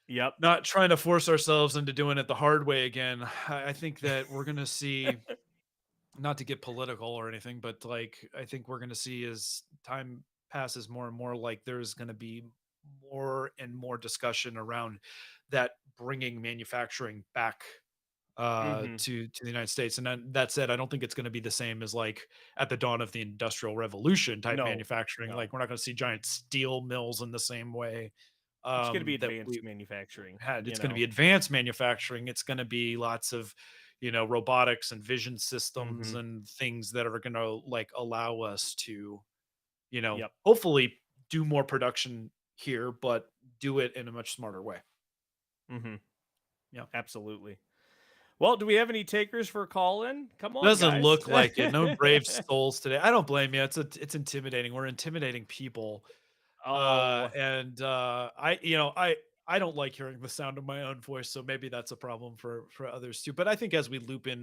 Speaker 2: Yep.
Speaker 1: not trying to force ourselves into doing it the hard way again. I think that we're gonna see, not to get political or anything, but like, I think we're gonna see as time passes more and more, like, there's gonna be more and more discussion around that, bringing manufacturing back
Speaker 2: Mhm.
Speaker 1: to the United States. And then that said, I don't think it's going to be the same as like at the dawn of the Industrial Revolution type
Speaker 2: No.
Speaker 1: manufacturing.
Speaker 2: No.
Speaker 1: Like, we're not going to see giant steel mills in the same way
Speaker 2: It's gonna be
Speaker 1: that
Speaker 2: advanced
Speaker 1: we
Speaker 2: manufacturing,
Speaker 1: had.
Speaker 2: you
Speaker 1: It's going to
Speaker 2: know?
Speaker 1: be advanced manufacturing. It's going to be lots of, robotics and vision systems
Speaker 2: Mhm.
Speaker 1: and things that are going to like allow us to,
Speaker 2: Yep.
Speaker 1: hopefully do more production here, but do it in a much smarter way.
Speaker 2: Mhm.
Speaker 1: Yeah.
Speaker 2: Absolutely. Well, do we have any takers for a call in? Come on,
Speaker 1: Doesn't
Speaker 2: guys.
Speaker 1: look like it. No brave souls today. I don't blame you. It's intimidating. We're intimidating people.
Speaker 2: Oh,
Speaker 1: And I don't like hearing the sound of my own voice, so maybe that's a problem for others too. But I think as we loop in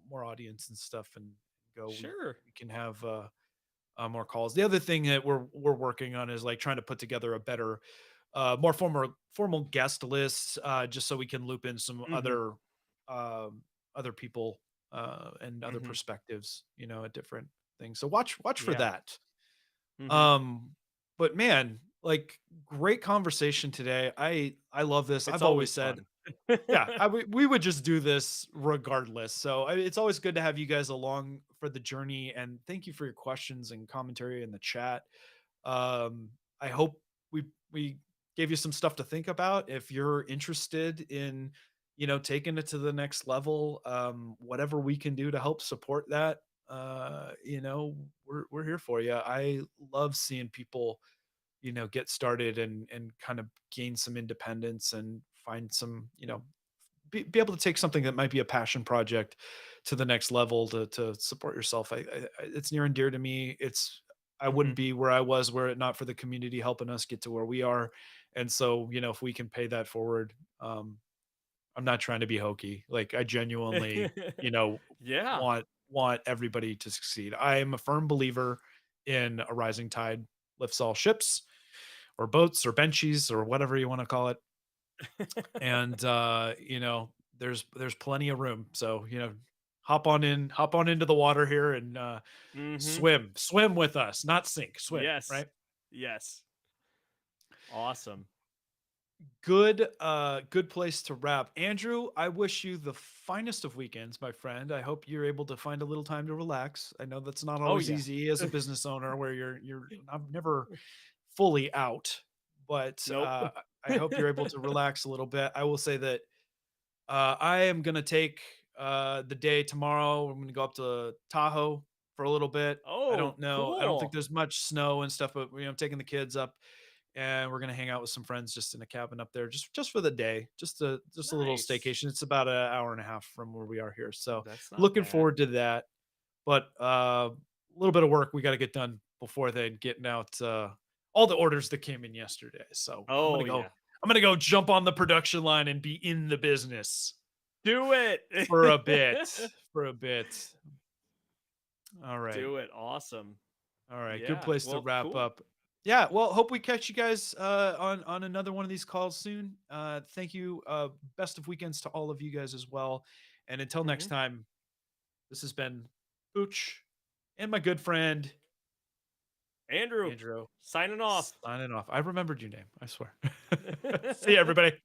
Speaker 1: more audience and stuff and go, we
Speaker 2: sure.
Speaker 1: we can have more calls. The other thing that we're working on is like trying to put together a better, more formal guest list, just so we can loop in some
Speaker 2: Mhm.
Speaker 1: other people and other
Speaker 2: Mhm.
Speaker 1: perspectives, at different things. So watch for
Speaker 2: Yeah.
Speaker 1: that.
Speaker 2: Mhm.
Speaker 1: Um, but man, like, great conversation today. I love this.
Speaker 2: It's
Speaker 1: I've always
Speaker 2: always
Speaker 1: said,
Speaker 2: fun.
Speaker 1: yeah, we would just do this regardless. So it's always good to have you guys along for the journey, and thank you for your questions and commentary in the chat. I hope we gave you some stuff to think about. If you're interested in, taking it to the next level, whatever we can do to help support that, we're here for you. I love seeing people, get started and kind of gain some independence and find some, be able to take something that might be a passion project to the next level to support yourself. It's near and dear to me. I wouldn't
Speaker 2: Mhm.
Speaker 1: be where I was were it not for the community helping us get to where we are. And so, if we can pay that forward, I'm not trying to be hokey. Like I genuinely,
Speaker 2: Yeah.
Speaker 1: want everybody to succeed. I am a firm believer in a rising tide lifts all ships or boats or benchies or whatever you want to call it. And there's plenty of room. So, hop on into the water here and
Speaker 2: Mhm.
Speaker 1: swim with us, not sink, swim,
Speaker 2: Yes.
Speaker 1: right?
Speaker 2: Yes. Awesome.
Speaker 1: Good place to wrap. Andrew, I wish you the finest of weekends, my friend. I hope you're able to find a little time to relax. I know that's not
Speaker 2: Oh,
Speaker 1: always
Speaker 2: yeah.
Speaker 1: easy as a business owner where I'm never fully out, but
Speaker 2: Nope.
Speaker 1: I hope you're able to relax a little bit. I will say that I am gonna take the day tomorrow. I'm gonna go up to Tahoe for a little bit. I
Speaker 2: Oh,
Speaker 1: don't know. I don't think
Speaker 2: cool.
Speaker 1: there's much snow and stuff, but I'm taking the kids up, and we're gonna hang out with some friends just in a cabin up there, just for the day, just a little
Speaker 2: Nice.
Speaker 1: staycation. It's about an hour and a half from where we are here, so
Speaker 2: That's not
Speaker 1: looking
Speaker 2: bad.
Speaker 1: forward to that. But a little bit of work we got to get done before then, getting out all the orders that came in yesterday. So
Speaker 2: Oh, yeah.
Speaker 1: I'm gonna go jump on the production line and be in the business
Speaker 2: Do it.
Speaker 1: for a bit. For a bit. All right.
Speaker 2: Do it. Awesome.
Speaker 1: All right. Good
Speaker 2: Yeah.
Speaker 1: place to
Speaker 2: Well,
Speaker 1: wrap
Speaker 2: cool.
Speaker 1: up. Yeah, well, hope we catch you guys on another one of these calls soon. Thank you. Best of weekends to all of you guys as well. And until next
Speaker 2: Mhm.
Speaker 1: time, this has been Pooch and my good friend
Speaker 2: Andrew,
Speaker 1: Andrew
Speaker 2: signing off.
Speaker 1: signing off. I remembered your name, I swear. See you everybody.